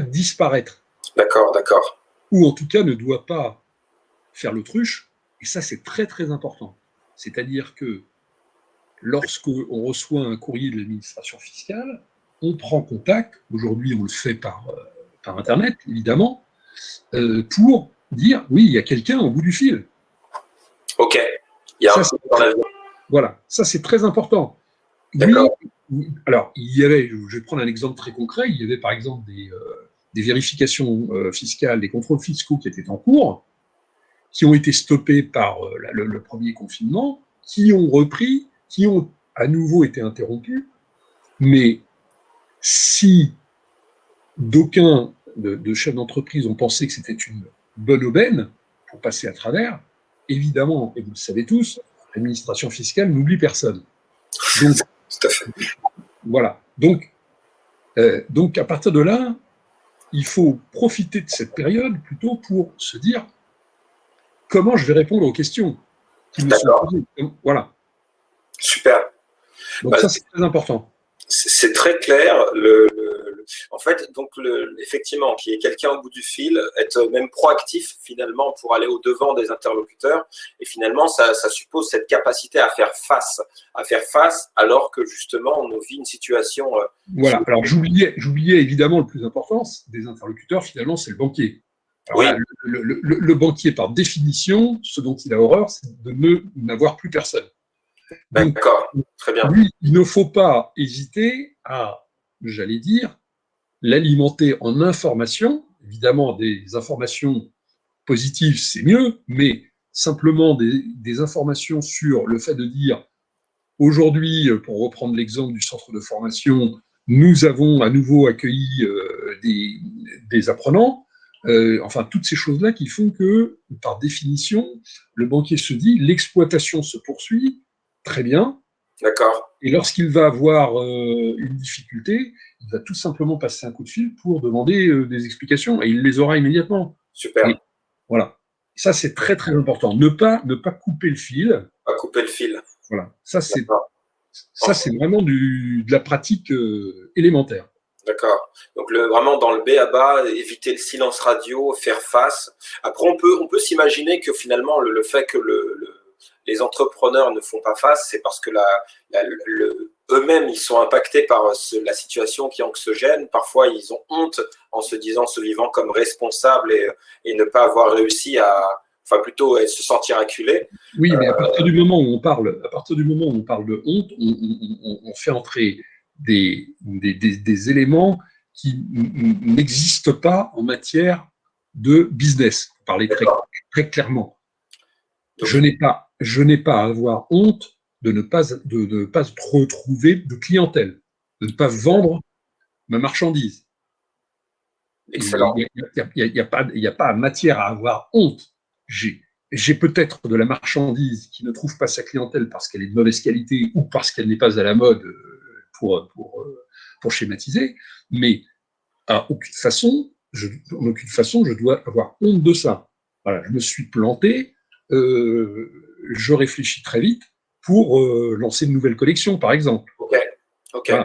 disparaître. D'accord. Ou en tout cas ne doit pas faire l'autruche, et ça c'est très très important. C'est-à-dire que lorsqu'on reçoit un courrier de l'administration fiscale, on prend contact, aujourd'hui on le fait par Internet, évidemment, pour dire, oui, il y a quelqu'un au bout du fil. Ok. Il y a voilà, ça c'est très important. D'accord. Oui, alors, je vais prendre un exemple très concret, il y avait par exemple des vérifications fiscales, des contrôles fiscaux qui étaient en cours, qui ont été stoppés par le premier confinement, qui ont repris, qui ont à nouveau été interrompus. Mais si d'aucuns de chefs d'entreprise ont pensé que c'était une bonne aubaine pour passer à travers, évidemment, et vous le savez tous, l'administration fiscale n'oublie personne. Donc, tout à fait. Voilà. Donc, à partir de là, il faut profiter de cette période plutôt pour se dire comment je vais répondre aux questions qui me sont posées. Voilà. Super. Donc ça, c'est très important. C'est très clair. En fait, donc effectivement, qu'il y ait quelqu'un au bout du fil, être même proactif finalement pour aller au-devant des interlocuteurs. Et finalement, ça suppose cette capacité à faire face alors que justement, on vit une situation… Voilà. Alors, j'oubliais évidemment le plus important des interlocuteurs, finalement, c'est le banquier. Alors, oui. Là, le banquier, par définition, ce dont il a horreur, c'est de n'avoir plus personne. D'accord, très bien. Lui, il ne faut pas hésiter à, j'allais dire, l'alimenter en informations. Évidemment, des informations positives, c'est mieux, mais simplement des informations sur le fait de dire, aujourd'hui, pour reprendre l'exemple du centre de formation, nous avons à nouveau accueilli des apprenants. Enfin, toutes ces choses-là qui font que, par définition, le banquier se dit, l'exploitation se poursuit, très bien. D'accord. Et lorsqu'il va avoir une difficulté, il va tout simplement passer un coup de fil pour demander des explications, et il les aura immédiatement. Super. Et voilà. Ça, c'est très, très important. Ne pas couper le fil. Pas couper le fil. Voilà. Ça, c'est vraiment de la pratique élémentaire. D'accord. Donc vraiment dans le b.a.-ba, éviter le silence radio, faire face. Après, on peut s'imaginer que finalement le fait que les entrepreneurs ne font pas face, c'est parce que eux-mêmes ils sont impactés par la situation qui est anxiogène. Parfois, ils ont honte en se vivant comme responsables et ne pas avoir réussi enfin plutôt se sentir acculés. Oui, mais à partir du moment où on parle de honte, on fait entrer des éléments qui n'existent pas en matière de business, pour parler très clairement. Donc, je n'ai pas à avoir honte de ne pas retrouver de clientèle, de ne pas vendre ma marchandise. Excellent. Il n'y a pas matière à avoir honte. J'ai peut-être de la marchandise qui ne trouve pas sa clientèle parce qu'elle est de mauvaise qualité ou parce qu'elle n'est pas à la mode pour schématiser, mais en aucune façon, je dois avoir honte de ça. Voilà, je me suis planté, je réfléchis très vite pour lancer une nouvelle collection, par exemple. Ok. Voilà.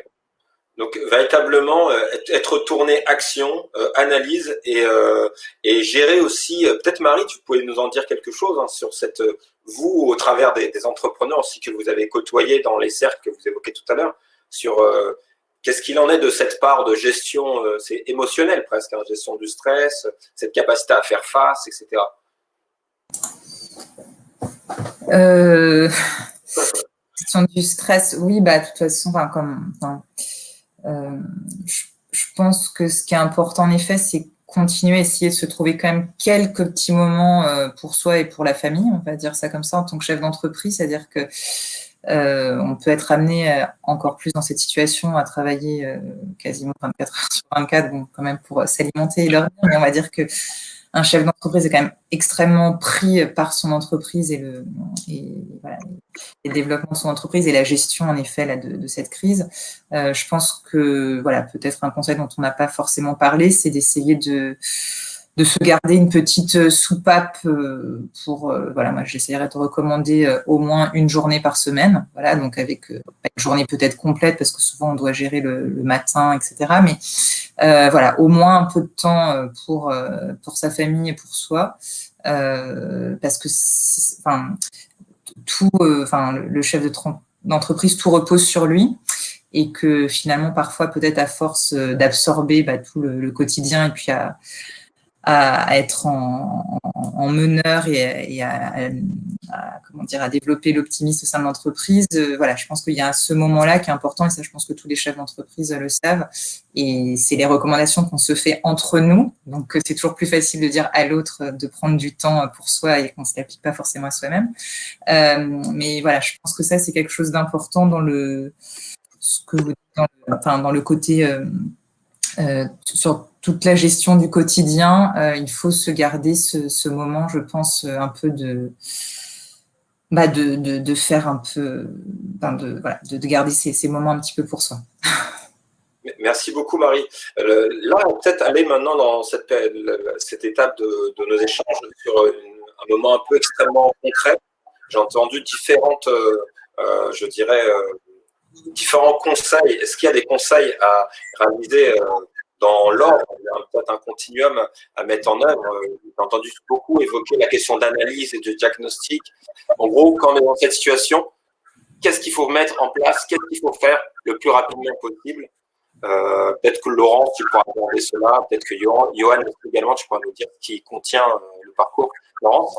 Donc, véritablement, être tourné action, analyse et gérer aussi, peut-être Marie, tu pouvais nous en dire quelque chose sur vous, au travers des entrepreneurs aussi que vous avez côtoyés dans les cercles que vous évoquez tout à l'heure, sur qu'est-ce qu'il en est de cette part de gestion, c'est émotionnel presque, gestion du stress, cette capacité à faire face, etc. Gestion du stress, oui, de toute façon, je pense que ce qui est important en effet, c'est continuer à essayer de se trouver quand même quelques petits moments pour soi et pour la famille, on va dire ça comme ça, en tant que chef d'entreprise, c'est-à-dire que on peut être amené encore plus dans cette situation à travailler quasiment 24 heures sur 24, bon, quand même pour s'alimenter et dormir, mais on va dire que un chef d'entreprise est quand même extrêmement pris par son entreprise et le développement de son entreprise et la gestion, en effet, là, de cette crise. Je pense que, peut-être un conseil dont on n'a pas forcément parlé, c'est d'essayer de se garder une petite soupape pour, moi, j'essaierais de recommander au moins une journée par semaine, donc avec une journée peut-être complète, parce que souvent on doit gérer le matin, etc., mais au moins un peu de temps pour sa famille et pour soi, parce que le chef d'entreprise, tout repose sur lui. Et que finalement, parfois, peut-être à force d'absorber tout le quotidien et puis à être en meneur et à comment dire, à développer l'optimisme au sein de l'entreprise. Voilà, je pense qu'il y a ce moment-là qui est important, et ça, je pense que tous les chefs d'entreprise le savent. Et c'est les recommandations qu'on se fait entre nous. Donc, c'est toujours plus facile de dire à l'autre de prendre du temps pour soi et qu'on ne se l'applique pas forcément à soi-même. Mais voilà, je pense que ça, c'est quelque chose d'important dans dans le côté sur toute la gestion du quotidien. Il faut se garder ce moment, je pense, un peu de faire un peu, de garder ces moments un petit peu pour soi. Merci beaucoup, Marie. Là, on va peut-être aller maintenant dans cette étape de nos échanges sur un moment un peu extrêmement concret. J'ai entendu je dirais, différents conseils. Est-ce qu'il y a des conseils à réaliser dans l'ordre? Il y a peut-être un continuum à mettre en œuvre. J'ai entendu beaucoup évoquer la question d'analyse et de diagnostic. En gros, quand on est dans cette situation, qu'est-ce qu'il faut mettre en place? Qu'est-ce qu'il faut faire le plus rapidement possible? Peut-être que Laurent, tu pourras aborder cela. Peut-être que Johan également, tu pourras nous dire ce qui contient le parcours. Laurent?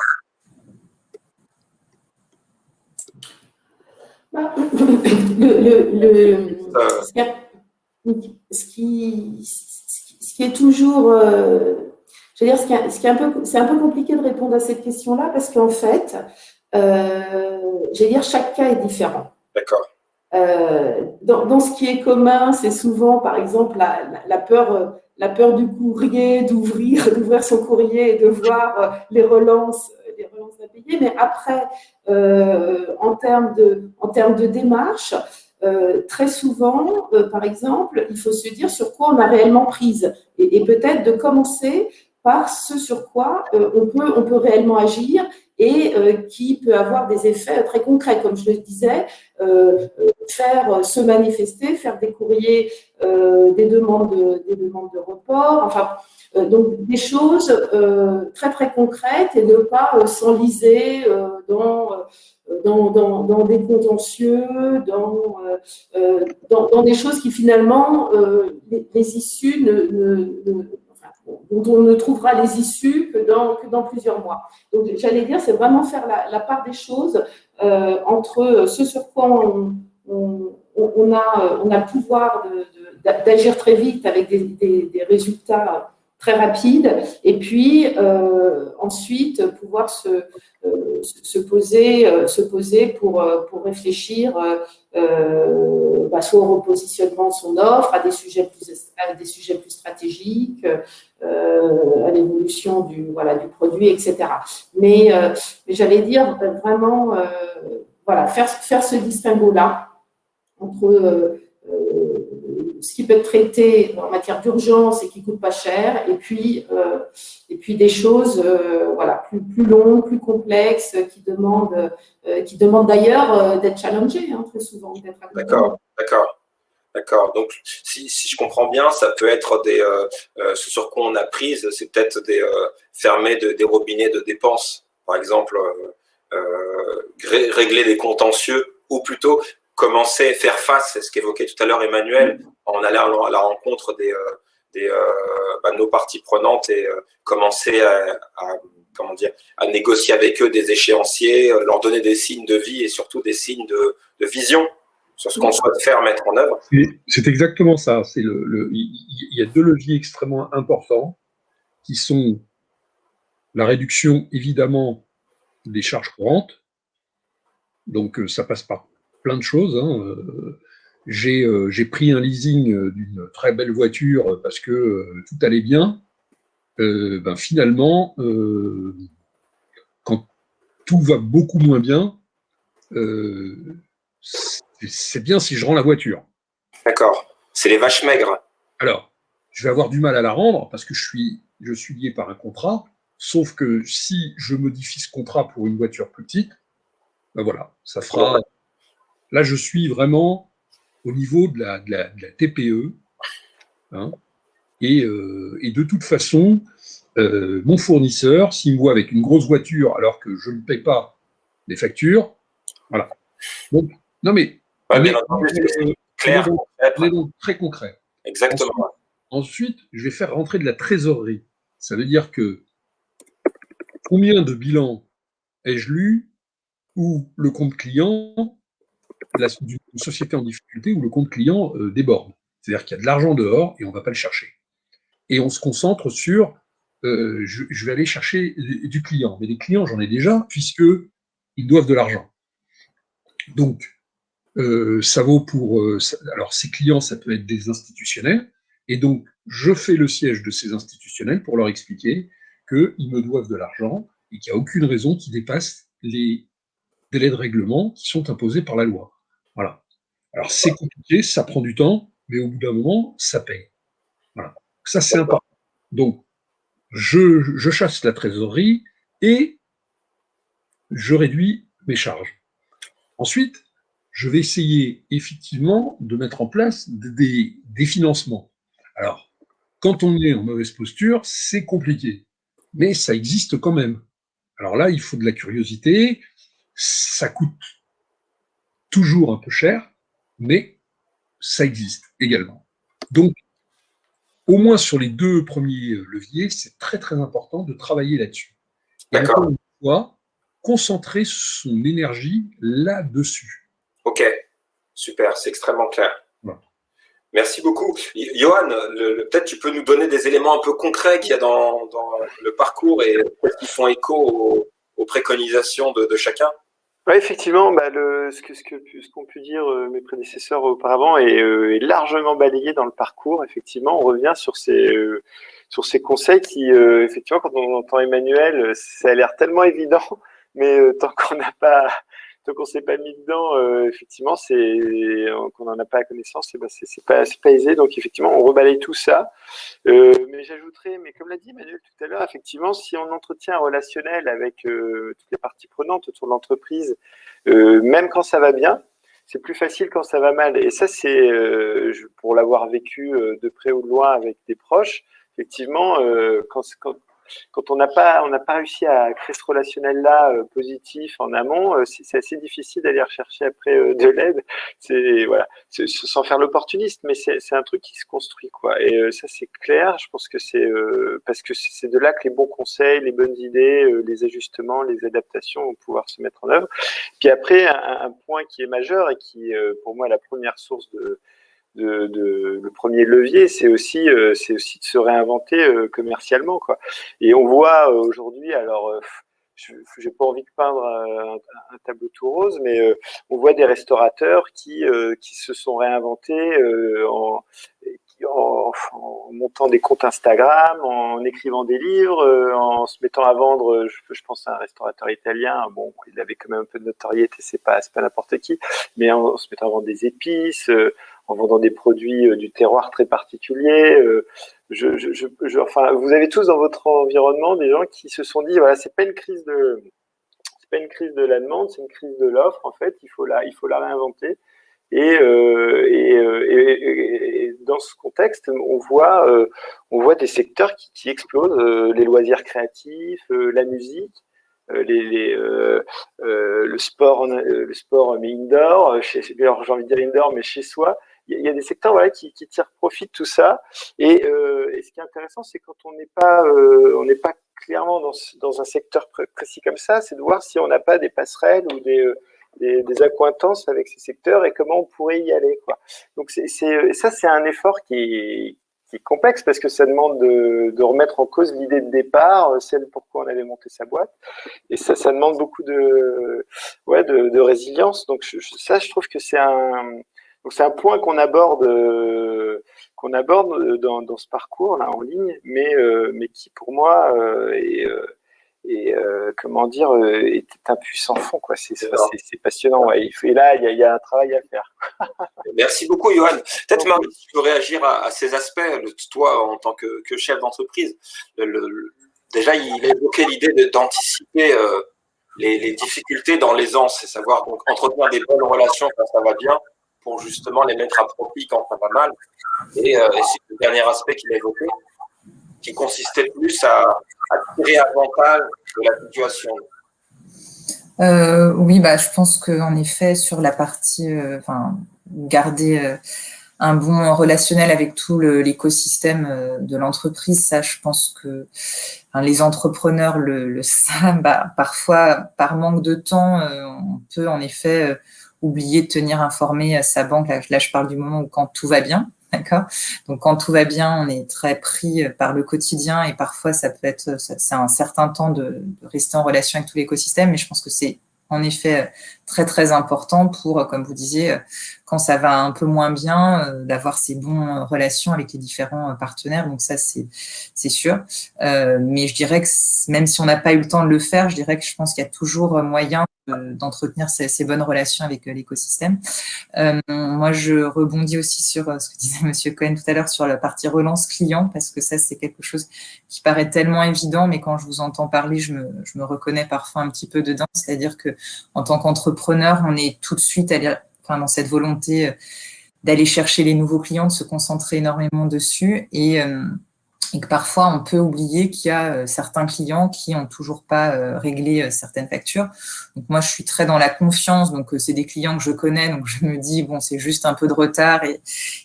Ce qui est toujours, je veux dire, c'est un peu compliqué de répondre à cette question-là parce qu'en fait, je veux dire, chaque cas est différent. D'accord. Dans ce qui est commun, c'est souvent, par exemple, la peur du courrier, d'ouvrir son courrier et de voir les relances à payer. Mais après, en termes de démarche, très souvent, par exemple, il faut se dire sur quoi on a réellement prise et peut-être de commencer par ce sur quoi on peut réellement agir et qui peut avoir des effets très concrets, comme je le disais, faire se manifester, faire des courriers, des demandes de report, enfin, donc des choses très très concrètes et ne pas s'enliser dans des contentieux, dans des choses qui finalement les issues dont on ne trouvera les issues que dans plusieurs mois. Donc, j'allais dire, c'est vraiment faire la part des choses entre ce sur quoi on a le pouvoir d'agir très vite avec des résultats très rapides, et puis ensuite pouvoir se poser pour réfléchir soit au repositionnement de son offre, à des sujets plus stratégiques, à l'évolution du produit, etc. Mais j'allais dire vraiment faire ce distinguo-là entre ce qui peut être traité en matière d'urgence et qui ne coûte pas cher, et puis des choses plus longues, plus complexes, qui demandent d'ailleurs d'être challengées très souvent. D'accord. Donc, si je comprends bien, ça peut être ce sur quoi on a prise, c'est peut-être fermer des robinets de dépenses, par exemple, régler des contentieux, ou plutôt commencer à faire face, c'est ce qu'évoquait tout à l'heure Emmanuel, en allant à la rencontre de nos parties prenantes et commencer à négocier avec eux des échéanciers, leur donner des signes de vie et surtout des signes de vision sur ce qu'on souhaite faire, mettre en œuvre. C'est exactement ça. Il y a deux leviers extrêmement importants qui sont la réduction, évidemment, des charges courantes. Donc, ça passe par plein de choses. J'ai pris un leasing d'une très belle voiture parce que tout allait bien. Finalement, quand tout va beaucoup moins bien, c'est bien si je rends la voiture. D'accord. C'est les vaches maigres. Alors, je vais avoir du mal à la rendre parce que je suis lié par un contrat, sauf que si je modifie ce contrat pour une voiture plus petite, ça fera... Là, je suis vraiment au niveau de la TPE. Et de toute façon, mon fournisseur, s'il me voit avec une grosse voiture alors que je ne paie pas des factures, voilà. Donc, Non, mais bien entendu, c'est clair. On est donc très concret. Exactement. Ensuite, je vais faire rentrer de la trésorerie. Ça veut dire que combien de bilans ai-je lu où le compte client, d'une société en difficulté, où le compte client déborde. C'est-à-dire qu'il y a de l'argent dehors et on ne va pas le chercher. Et on se concentre sur, je vais aller chercher du client. Mais des clients, j'en ai déjà, puisqu'ils doivent de l'argent. Donc, ça vaut pour... alors, ces clients, ça peut être des institutionnels. Et donc, je fais le siège de ces institutionnels pour leur expliquer qu'ils me doivent de l'argent et qu'il n'y a aucune raison qu'ils dépassent les délais de règlement qui sont imposés par la loi. Voilà. Alors, c'est compliqué, ça prend du temps, mais au bout d'un moment, ça paye. Voilà. Ça, c'est important. Donc, je chasse la trésorerie et je réduis mes charges. Ensuite, je vais essayer effectivement de mettre en place des financements. Alors, quand on est en mauvaise posture, c'est compliqué, mais ça existe quand même. Alors là, il faut de la curiosité, ça coûte toujours un peu cher, mais ça existe également. Donc, au moins sur les 2 premiers leviers, c'est très très important de travailler là-dessus. Et encore une fois, concentrer son énergie là-dessus. Ok, super, c'est extrêmement clair. Voilà. Merci beaucoup. Johan, peut-être tu peux nous donner des éléments un peu concrets qu'il y a dans le parcours et qui font écho aux préconisations de chacun. Oui, effectivement, ce qu'ont pu dire mes prédécesseurs auparavant est largement balayé dans le parcours. Effectivement, on revient sur ces conseils qui, effectivement, quand on entend Emmanuel, ça a l'air tellement évident, mais tant qu'on s'est pas mis dedans, effectivement, qu'on n'en a pas la connaissance, c'est pas aisé. Donc, effectivement, on rebalaye tout ça. Mais j'ajouterais, mais comme l'a dit Emmanuel tout à l'heure, effectivement, si on entretient un relationnel avec toutes les parties prenantes autour de l'entreprise, même quand ça va bien, c'est plus facile quand ça va mal. Et ça, c'est pour l'avoir vécu de près ou de loin avec des proches. Effectivement, quand on n'a pas réussi à créer ce relationnel-là positif en amont, c'est assez difficile d'aller rechercher après de l'aide. Sans faire l'opportuniste, mais c'est un truc qui se construit, quoi. Et ça, c'est clair. Je pense que c'est parce que c'est de là que les bons conseils, les bonnes idées, les ajustements, les adaptations vont pouvoir se mettre en œuvre. Puis après, un point qui est majeur et qui, pour moi, est la première source le premier levier, c'est aussi de se réinventer commercialement, quoi. Et on voit aujourd'hui, alors j'ai pas envie de peindre un tableau tout rose, mais on voit des restaurateurs qui se sont réinventés en montant des comptes Instagram, en écrivant des livres, en se mettant à vendre. Je pense à un restaurateur italien. Bon, il avait quand même un peu de notoriété, c'est pas n'importe qui, mais en se mettant à vendre des épices, en vendant des produits du terroir très particuliers. Enfin, vous avez tous dans votre environnement des gens qui se sont dit, voilà, c'est pas une crise de la demande, c'est une crise de l'offre. En fait, il faut la réinventer. Et dans ce contexte, on voit des secteurs qui explosent, les loisirs créatifs, la musique, le sport mais indoor, j'ai envie de dire indoor mais chez soi. Il y a des secteurs, voilà, qui tirent profit de tout ça. Et ce qui est intéressant, c'est quand on n'est pas clairement dans un secteur précis comme ça, c'est de voir si on n'a pas des passerelles ou des accointances avec ces secteurs et comment on pourrait y aller, quoi. Donc ça, c'est un effort qui est complexe parce que ça demande de remettre en cause l'idée de départ, celle pourquoi on avait monté sa boîte, et ça demande beaucoup de résilience. Donc je trouve que c'est un point qu'on aborde dans ce parcours là en ligne, mais qui pour moi est un puissant fond, quoi. C'est passionnant, ouais. Et là, il y a un travail à faire. Merci beaucoup, Johan. Peut-être, Marie, tu peux réagir à ces aspects, toi, en tant que chef d'entreprise. Déjà, il a évoqué l'idée d'anticiper les difficultés dans l'aisance, c'est savoir donc entretenir des bonnes relations quand ça va bien, pour justement les mettre à profit quand ça va mal. Et c'est le dernier aspect qu'il a évoqué, qui consistait plus à tirer avantage de la situation. Oui, je pense qu'en effet, sur la partie, garder un bon relationnel avec tout l'écosystème de l'entreprise, ça, je pense que les entrepreneurs le savent. Parfois, par manque de temps, on peut en effet oublier de tenir informé sa banque. Là, je parle du moment où quand tout va bien. D'accord. Donc, quand tout va bien, on est très pris par le quotidien et parfois, c'est un certain temps de rester en relation avec tout l'écosystème. Mais je pense que c'est en effet très, très important pour, comme vous disiez, quand ça va un peu moins bien, d'avoir ces bonnes relations avec les différents partenaires. Donc, ça, c'est sûr. Mais je dirais que même si on n'a pas eu le temps de le faire, je dirais que je pense qu'il y a toujours moyen d'entretenir ces bonnes relations avec l'écosystème. Moi, je rebondis aussi sur ce que disait Monsieur Cohen tout à l'heure sur la partie relance client, parce que ça, c'est quelque chose qui paraît tellement évident, mais quand je vous entends parler, je me reconnais parfois un petit peu dedans. C'est-à-dire que en tant qu'entrepreneur, on est tout de suite dans cette volonté d'aller chercher les nouveaux clients, de se concentrer énormément dessus et que parfois on peut oublier qu'il y a certains clients qui n'ont toujours pas réglé certaines factures. Donc moi je suis très dans la confiance, donc c'est des clients que je connais, donc je me dis bon c'est juste un peu de retard et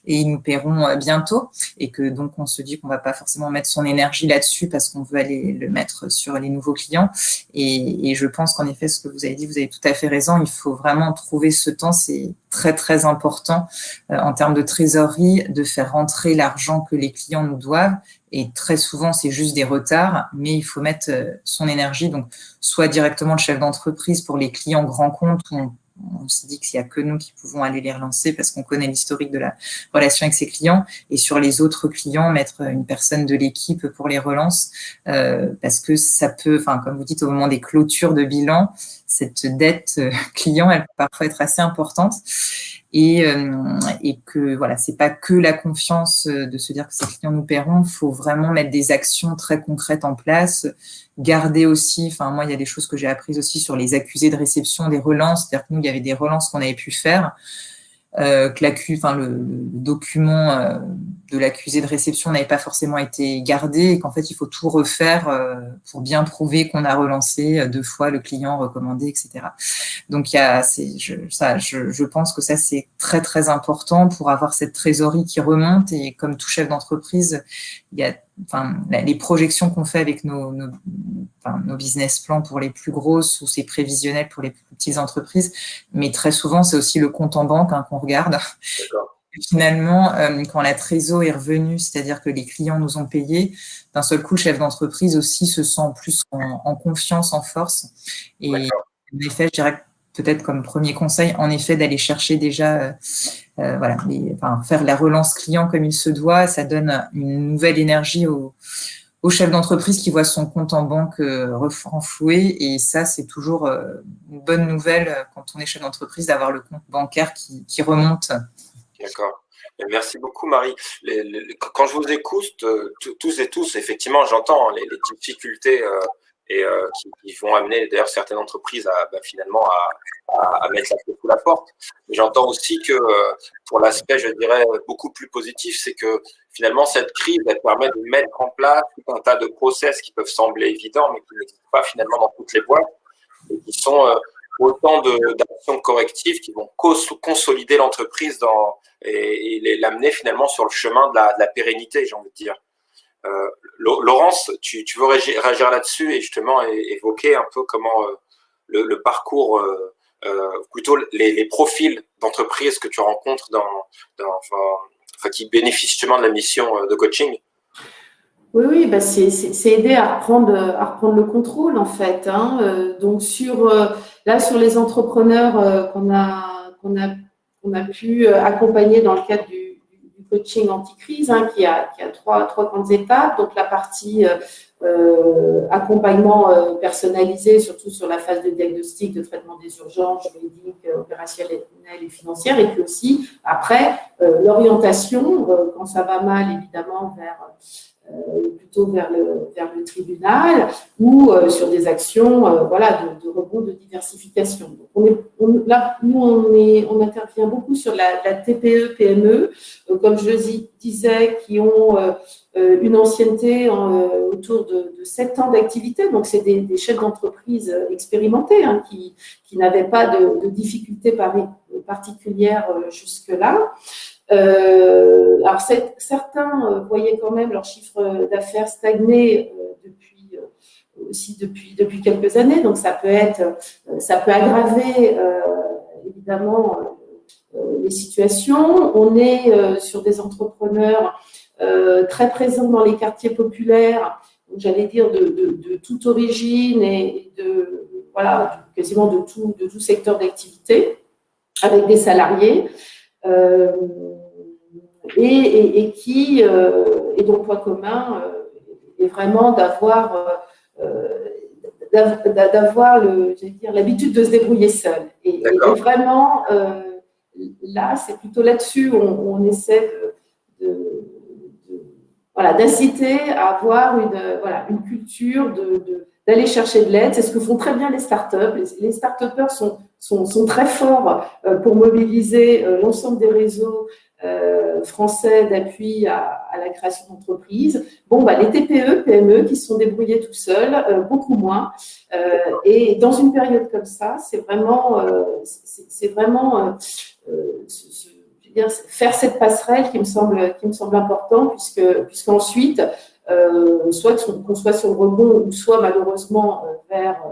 ils nous paieront bientôt et que donc on se dit qu'on va pas forcément mettre son énergie là-dessus parce qu'on veut aller le mettre sur les nouveaux clients et je pense qu'en effet ce que vous avez dit, vous avez tout à fait raison, il faut vraiment trouver ce temps, c'est très très important en termes de trésorerie de faire rentrer l'argent que les clients nous doivent. Et très souvent, c'est juste des retards, mais il faut mettre son énergie, donc soit directement le chef d'entreprise pour les clients grands comptes, où on se dit qu'il n'y a que nous qui pouvons aller les relancer parce qu'on connaît l'historique de la relation avec ses clients, et sur les autres clients, mettre une personne de l'équipe pour les relances, parce que ça peut, comme vous dites, au moment des clôtures de bilan, cette dette client, elle peut parfois être assez importante. Et que voilà, c'est pas que la confiance de se dire que ces clients nous paieront, il faut vraiment mettre des actions très concrètes en place, garder aussi, moi il y a des choses que j'ai apprises aussi sur les accusés de réception des relances, c'est-à-dire que nous il y avait des relances qu'on avait pu faire, que le document de l'accusé de réception n'avait pas forcément été gardé et qu'en fait il faut tout refaire pour bien prouver qu'on a relancé 2 fois le client recommandé, etc. Donc je pense que ça c'est très très important pour avoir cette trésorerie qui remonte, et comme tout chef d'entreprise, il y a les projections qu'on fait avec nos business plans pour les plus grosses ou c'est prévisionnel pour les plus petites entreprises, mais très souvent c'est aussi le compte en banque qu'on regarde. D'accord. Et finalement, quand la trésor est revenue, c'est-à-dire que les clients nous ont payé, d'un seul coup le chef d'entreprise aussi se sent plus en confiance, en force. Et en effet, je dirais que peut-être comme premier conseil, en effet, d'aller chercher déjà, faire la relance client comme il se doit, ça donne une nouvelle énergie au chef d'entreprise qui voit son compte en banque renfloué. Et ça, c'est toujours une bonne nouvelle quand on est chef d'entreprise d'avoir le compte bancaire qui remonte. D'accord. Merci beaucoup, Marie. Quand je vous écoute, tous et tous, effectivement, j'entends les difficultés qui vont amener d'ailleurs certaines entreprises finalement à mettre la clé sous la porte. Mais j'entends aussi que pour l'aspect, je dirais, beaucoup plus positif, c'est que finalement, cette crise, elle permet de mettre en place tout un tas de process qui peuvent sembler évidents, mais qui n'existent pas finalement dans toutes les boîtes et qui sont autant d'actions correctives qui vont consolider l'entreprise et l'amener finalement sur le chemin de la pérennité, j'ai envie de dire. Laurence, tu veux réagir là-dessus et justement évoquer un peu comment le parcours, plutôt les profils d'entreprise que tu rencontres qui bénéficient justement de la mission de coaching. Oui, c'est aider à reprendre le contrôle en fait. Donc sur les entrepreneurs qu'on a pu accompagner dans le cadre du coaching anti-crise, qui a trois grandes étapes. Donc la partie accompagnement personnalisé, surtout sur la phase de diagnostic, de traitement des urgences juridiques, opérationnelles et financières, et puis aussi après l'orientation quand ça va mal évidemment vers plutôt vers le tribunal ou sur des actions de rebond, de diversification. Donc là, nous, on intervient beaucoup sur la TPE, PME, comme je le disais, qui ont une ancienneté autour de 7 ans d'activité. Donc, c'est des chefs d'entreprise expérimentés qui n'avaient pas de difficultés particulières jusque-là. Alors, certains voyaient quand même leur chiffre d'affaires stagner depuis quelques années. Donc, ça peut aggraver évidemment les situations. On est sur des entrepreneurs très présents dans les quartiers populaires, j'allais dire de toute origine et quasiment de tout secteur d'activité, avec des salariés. Et dont le point commun est vraiment d'avoir l'habitude de se débrouiller seul. Et vraiment, là, c'est plutôt là-dessus où on essaie d'inciter à avoir une culture d'aller chercher de l'aide. C'est ce que font très bien les startups. Les start-upers sont très forts pour mobiliser l'ensemble des réseaux français d'appui à la création d'entreprises. Les TPE, PME qui se sont débrouillés tout seuls, beaucoup moins. Et dans une période comme ça, c'est vraiment faire cette passerelle qui me semble important, puisqu'ensuite, soit qu'on soit sur le rebond ou soit malheureusement vers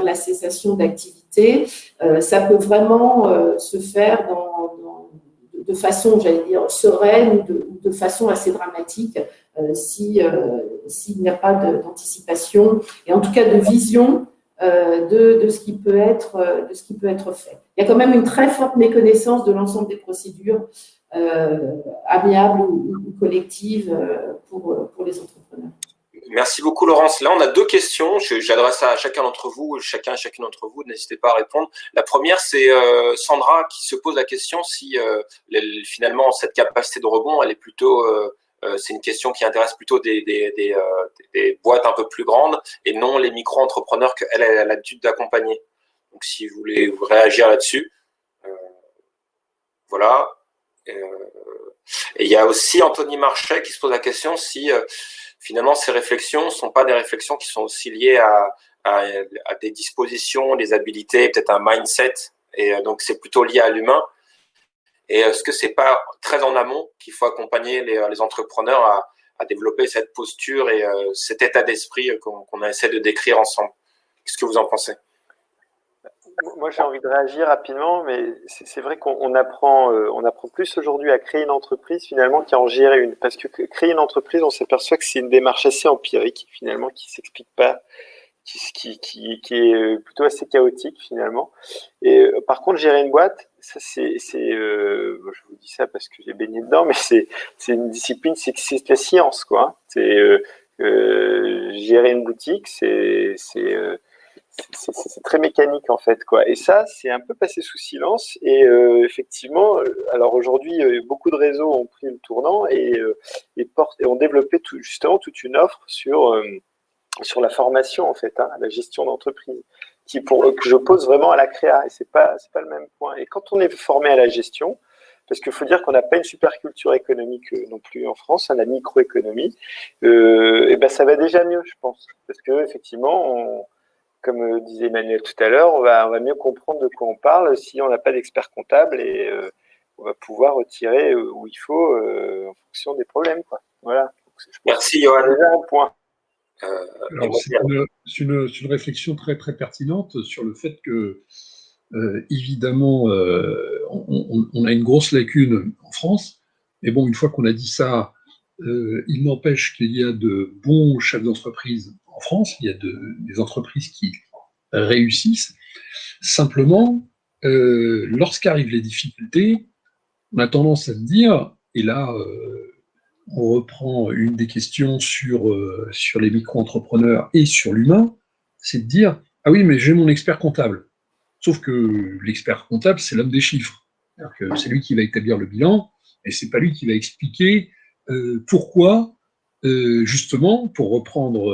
la cessation d'activité, ça peut vraiment se faire de façon, j'allais dire, sereine ou de façon assez dramatique s'il n'y a pas d'anticipation et en tout cas de vision de ce qui peut être fait. Il y a quand même une très forte méconnaissance de l'ensemble des procédures amiables ou collectives pour les entrepreneurs. Merci beaucoup, Laurence. Là, on a 2 questions. J'adresse ça à chacun d'entre vous, chacune d'entre vous. N'hésitez pas à répondre. La première, c'est Sandra qui se pose la question si finalement cette capacité de rebond, elle est plutôt, c'est une question qui intéresse plutôt des boîtes un peu plus grandes et non les micro-entrepreneurs qu'elle a l'habitude d'accompagner. Donc, si vous voulez réagir là-dessus, voilà. Et il y a aussi Anthony Marchais qui se pose la question si finalement, ces réflexions ne sont pas des réflexions qui sont aussi liées à des dispositions, des habilités, peut-être un mindset. Et donc, c'est plutôt lié à l'humain. Et est-ce que c'est pas très en amont qu'il faut accompagner les entrepreneurs à développer cette posture et cet état d'esprit qu'on essaie de décrire ensemble? Qu'est-ce que vous en pensez? Moi, j'ai envie de réagir rapidement, mais c'est vrai qu'on apprend plus aujourd'hui à créer une entreprise finalement qu'à en gérer une. Parce que créer une entreprise, on s'aperçoit que c'est une démarche assez empirique finalement, qui s'explique pas, qui est plutôt assez chaotique finalement. Et par contre, gérer une boîte, ça je vous dis ça parce que j'ai baigné dedans, mais c'est une discipline, c'est la science, quoi. C'est gérer une boutique, c'est très mécanique en fait, quoi. Et ça, c'est un peu passé sous silence. Et effectivement, alors aujourd'hui, beaucoup de réseaux ont pris le tournant et ont développé justement toute une offre sur la formation en fait, la gestion d'entreprise, que je pose vraiment à la créa. Et c'est pas le même point. Et quand on est formé à la gestion, parce qu'il faut dire qu'on n'a pas une super culture économique non plus en France, la microéconomie, et ben ça va déjà mieux, je pense, parce que effectivement, comme disait Emmanuel tout à l'heure, on va mieux comprendre de quoi on parle si on n'a pas d'expert comptable et on va pouvoir retirer où il faut en fonction des problèmes, quoi. Voilà. Merci, Johan. Déjà un point. Alors, c'est une réflexion très, très pertinente sur le fait que, évidemment, on a une grosse lacune en France. Mais bon, une fois qu'on a dit ça, il n'empêche qu'il y a de bons chefs d'entreprise en France, il y a des entreprises qui réussissent. Simplement, lorsqu'arrivent les difficultés, on a tendance à se dire, et là, on reprend une des questions sur les micro-entrepreneurs et sur l'humain, c'est de dire, ah oui, mais j'ai mon expert comptable. Sauf que l'expert comptable, c'est l'homme des chiffres. C'est lui qui va établir le bilan, et c'est pas lui qui va expliquer pourquoi justement, pour reprendre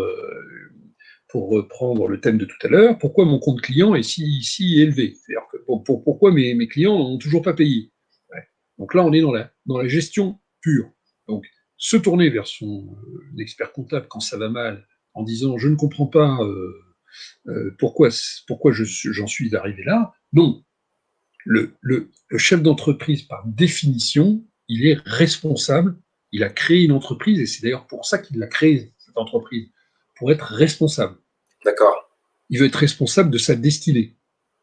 le thème de tout à l'heure, pourquoi mon compte client est si élevé? C'est-à-dire que pourquoi mes clients n'ont toujours pas payé? Ouais. Donc là, on est dans la gestion pure. Donc, se tourner vers son expert comptable quand ça va mal, en disant je ne comprends pas pourquoi j'en suis arrivé là. Non, le chef d'entreprise, par définition, il est responsable. Il a créé une entreprise, et c'est d'ailleurs pour ça qu'il a créé cette entreprise, pour être responsable. D'accord. Il veut être responsable de sa destinée,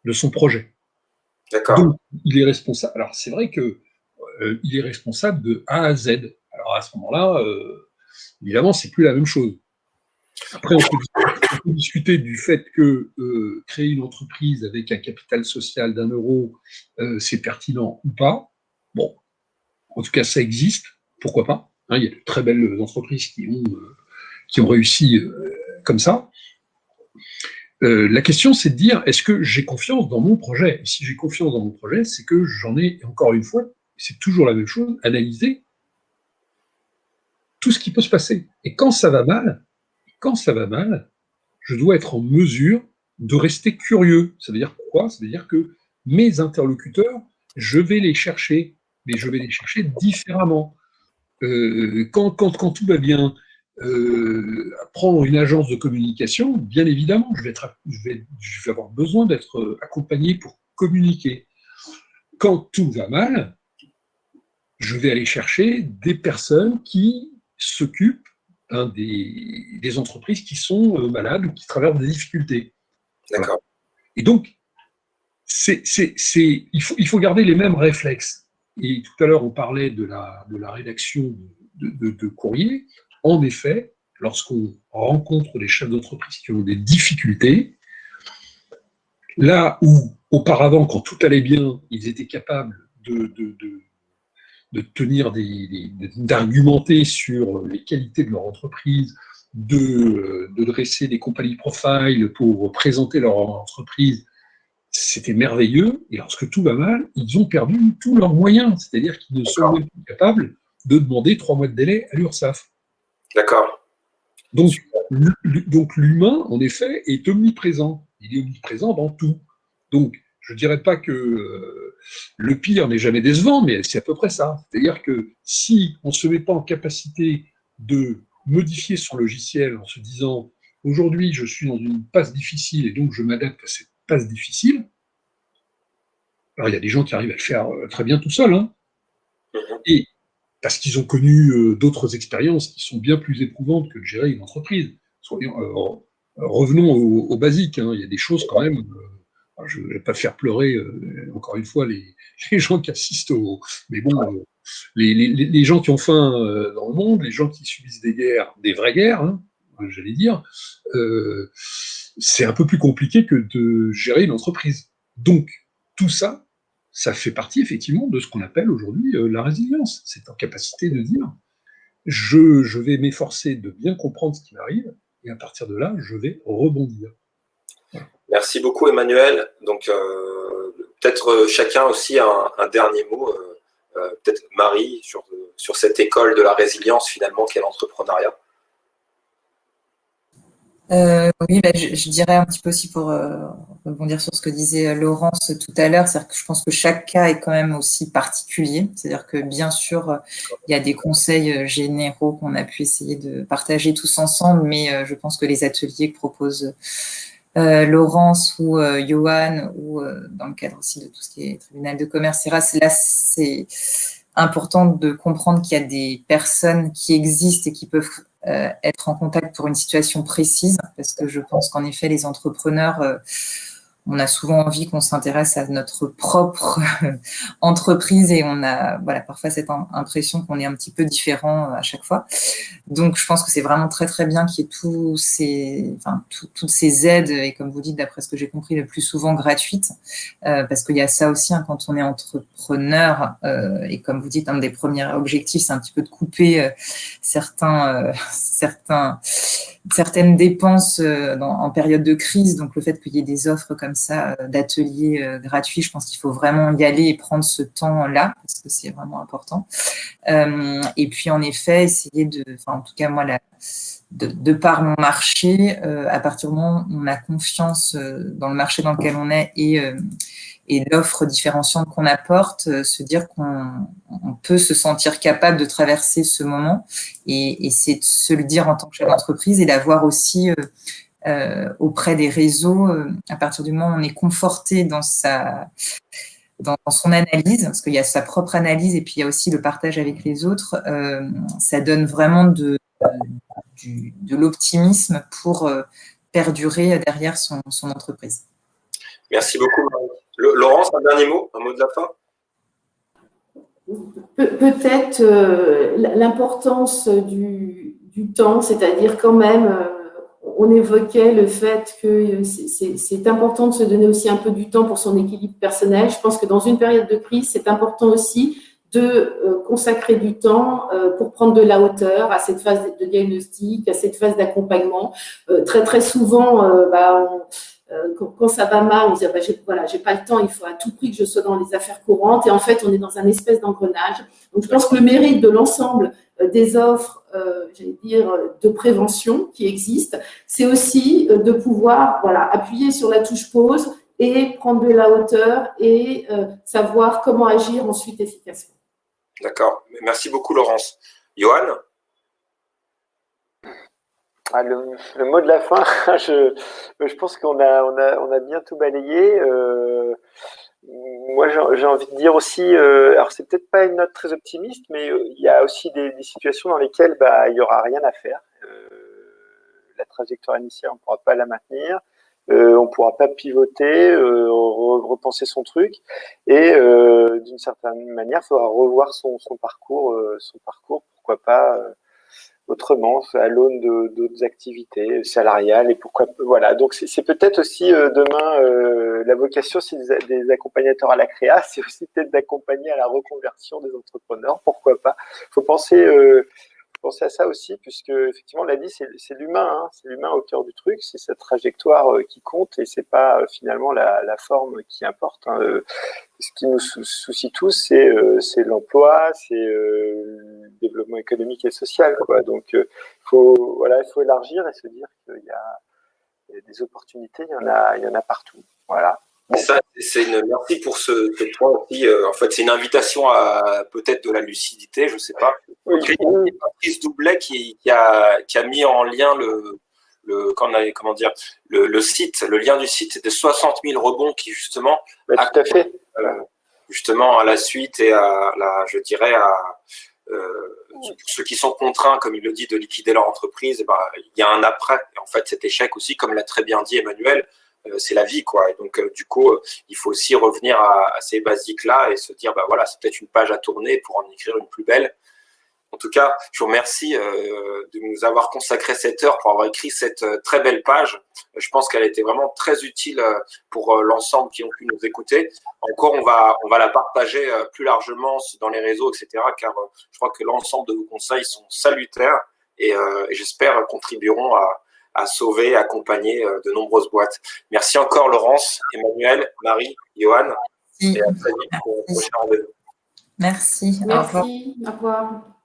de son projet. D'accord. Donc, il est responsable. Alors, c'est vrai que il est responsable de A à Z. Alors, à ce moment-là, évidemment, c'est plus la même chose. Après, on peut discuter du fait que créer une entreprise avec un capital social d'1 €, c'est pertinent ou pas. Bon, en tout cas, ça existe. Pourquoi pas? Hein, il y a de très belles entreprises qui ont réussi comme ça. La question, c'est de dire, est-ce que j'ai confiance dans mon projet? Et si j'ai confiance dans mon projet, c'est que j'en ai, encore une fois, c'est toujours la même chose, analyser tout ce qui peut se passer. Et quand ça va mal, je dois être en mesure de rester curieux. Ça veut dire quoi? Ça veut dire que mes interlocuteurs, je vais les chercher, mais je vais les chercher différemment. Quand tout va bien, prendre une agence de communication, bien évidemment, je vais avoir besoin d'être accompagné pour communiquer. Quand tout va mal, je vais aller chercher des personnes qui s'occupent des entreprises qui sont malades ou qui traversent des difficultés. D'accord. Voilà. Et donc, il faut garder les mêmes réflexes. Et tout à l'heure, on parlait de la rédaction de courrier. En effet, lorsqu'on rencontre des chefs d'entreprise qui ont des difficultés, là où auparavant, quand tout allait bien, ils étaient capables de tenir d'argumenter sur les qualités de leur entreprise, de dresser des company profiles pour présenter leur entreprise, c'était merveilleux. Et lorsque tout va mal, ils ont perdu tous leurs moyens. C'est-à-dire qu'ils ne sont même plus capables de demander 3 mois de délai à l'URSSAF. D'accord. Donc l'humain, en effet, est omniprésent. Il est omniprésent dans tout. Donc, je ne dirais pas que le pire n'est jamais décevant, mais c'est à peu près ça. C'est-à-dire que si on ne se met pas en capacité de modifier son logiciel en se disant « aujourd'hui, je suis dans une passe difficile et donc je m'adapte à cette passe difficile », alors il y a des gens qui arrivent à le faire très bien tout seuls, hein, et parce qu'ils ont connu d'autres expériences qui sont bien plus éprouvantes que de gérer une entreprise. Revenons au basique, hein, il y a des choses quand même... je ne vais pas faire pleurer, encore une fois, les gens qui assistent au... Mais bon, les gens qui ont faim dans le monde, les gens qui subissent des guerres, des vraies guerres, hein, j'allais dire, c'est un peu plus compliqué que de gérer une entreprise. Donc, tout ça, ça fait partie effectivement de ce qu'on appelle aujourd'hui la résilience. C'est en capacité de dire, je vais m'efforcer de bien comprendre ce qui m'arrive, et à partir de là, je vais rebondir. Merci beaucoup Emmanuel. Donc peut-être chacun aussi un dernier mot, peut-être Marie, sur cette école de la résilience finalement qu'est l'entrepreneuriat. Oui, je dirais un petit peu aussi pour rebondir sur ce que disait Laurence tout à l'heure, c'est-à-dire que je pense que chaque cas est quand même aussi particulier, c'est-à-dire que bien sûr, il y a des conseils généraux qu'on a pu essayer de partager tous ensemble, mais je pense que les ateliers que propose Laurence ou Johan, ou dans le cadre aussi de tout ce qui est tribunal de commerce, etc., là, c'est important de comprendre qu'il y a des personnes qui existent et qui peuvent être en contact pour une situation précise, parce que je pense qu'en effet, les entrepreneurs, on a souvent envie qu'on s'intéresse à notre propre entreprise et on a parfois cette impression qu'on est un petit peu différent à chaque fois. Donc, je pense que c'est vraiment très, très bien qu'il y ait toutes ces aides, et comme vous dites, d'après ce que j'ai compris, le plus souvent gratuites, parce qu'il y a ça aussi, hein, quand on est entrepreneur, et comme vous dites, un des premiers objectifs, c'est un petit peu de couper certaines dépenses en période de crise. Donc, le fait qu'il y ait des offres comme ça d'ateliers gratuits. Je pense qu'il faut vraiment y aller et prendre ce temps-là parce que c'est vraiment important. Et puis en effet, essayer en tout cas moi, de par mon marché, à partir du moment où on a confiance dans le marché dans lequel on est et l'offre différenciante qu'on apporte, se dire qu'on peut se sentir capable de traverser ce moment et c'est de se le dire en tant que chef d'entreprise et d'avoir aussi auprès des réseaux, à partir du moment où on est conforté dans son analyse, parce qu'il y a sa propre analyse et puis il y a aussi le partage avec les autres, ça donne vraiment de l'optimisme pour perdurer derrière son entreprise. Merci beaucoup, Marie. Laurence, un dernier mot, un mot de la fin? Peut-être l'importance du temps, c'est-à-dire quand même, on évoquait le fait que c'est important de se donner aussi un peu du temps pour son équilibre personnel. Je pense que dans une période de crise, c'est important aussi de consacrer du temps pour prendre de la hauteur à cette phase de diagnostic, à cette phase d'accompagnement. Très souvent, quand ça va mal, on se dit j'ai pas le temps, il faut à tout prix que je sois dans les affaires courantes. Et en fait, on est dans un espèce d'engrenage. Donc, je pense que le mérite de l'ensemble des offres, de prévention qui existent, c'est aussi de pouvoir appuyer sur la touche pause et prendre de la hauteur et savoir comment agir ensuite efficacement. D'accord. Merci beaucoup, Laurence. Johan? Le mot de la fin, je pense qu'on a bien tout balayé. Moi, j'ai envie de dire aussi, alors c'est peut-être pas une note très optimiste, mais il y a aussi des situations dans lesquelles il n'y aura rien à faire. La trajectoire initiale, on ne pourra pas la maintenir. On ne pourra pas pivoter, repenser son truc. Et d'une certaine manière, il faudra revoir son parcours, pourquoi pas autrement, à l'aune d'autres activités salariales. Et pourquoi voilà. Donc c'est peut-être aussi demain la vocation, c'est des accompagnateurs à la créa, c'est aussi peut-être d'accompagner à la reconversion des entrepreneurs. Pourquoi pas. Il faut penser à ça aussi, puisque effectivement, on l'a dit, c'est l'humain, c'est l'humain au cœur du truc, c'est sa trajectoire qui compte et c'est pas finalement la forme qui importe. Ce qui nous soucie tous, c'est l'emploi, c'est le développement économique et social, quoi. Donc, il faut élargir et se dire qu'il y a des opportunités, il y en a partout. Voilà. Bon. Ça, merci pour ce point aussi. En fait, c'est une invitation à peut-être de la lucidité, je ne sais pas. Oui. Patrice Doublet qui a mis en lien le site, le lien du site, c'était 60 000 rebonds qui justement, tout à fait. Justement à la suite et pour ceux qui sont contraints, comme il le dit, de liquider leur entreprise, il y a un après. Et en fait, cet échec aussi, comme l'a très bien dit Emmanuel, c'est la vie, quoi. Et donc, du coup, il faut aussi revenir à ces basiques-là et se dire, c'est peut-être une page à tourner pour en écrire une plus belle. En tout cas, je vous remercie de nous avoir consacré cette heure pour avoir écrit cette très belle page. Je pense qu'elle a été vraiment très utile pour l'ensemble qui ont pu nous écouter. Encore, on va la partager plus largement dans les réseaux, etc. Car je crois que l'ensemble de vos conseils sont salutaires et j'espère contribueront à sauver, accompagner de nombreuses boîtes. Merci encore Laurence, Emmanuel, Marie, Johan. Merci. Et à très vite pour le prochain rendez-vous. Merci. Merci. Au revoir.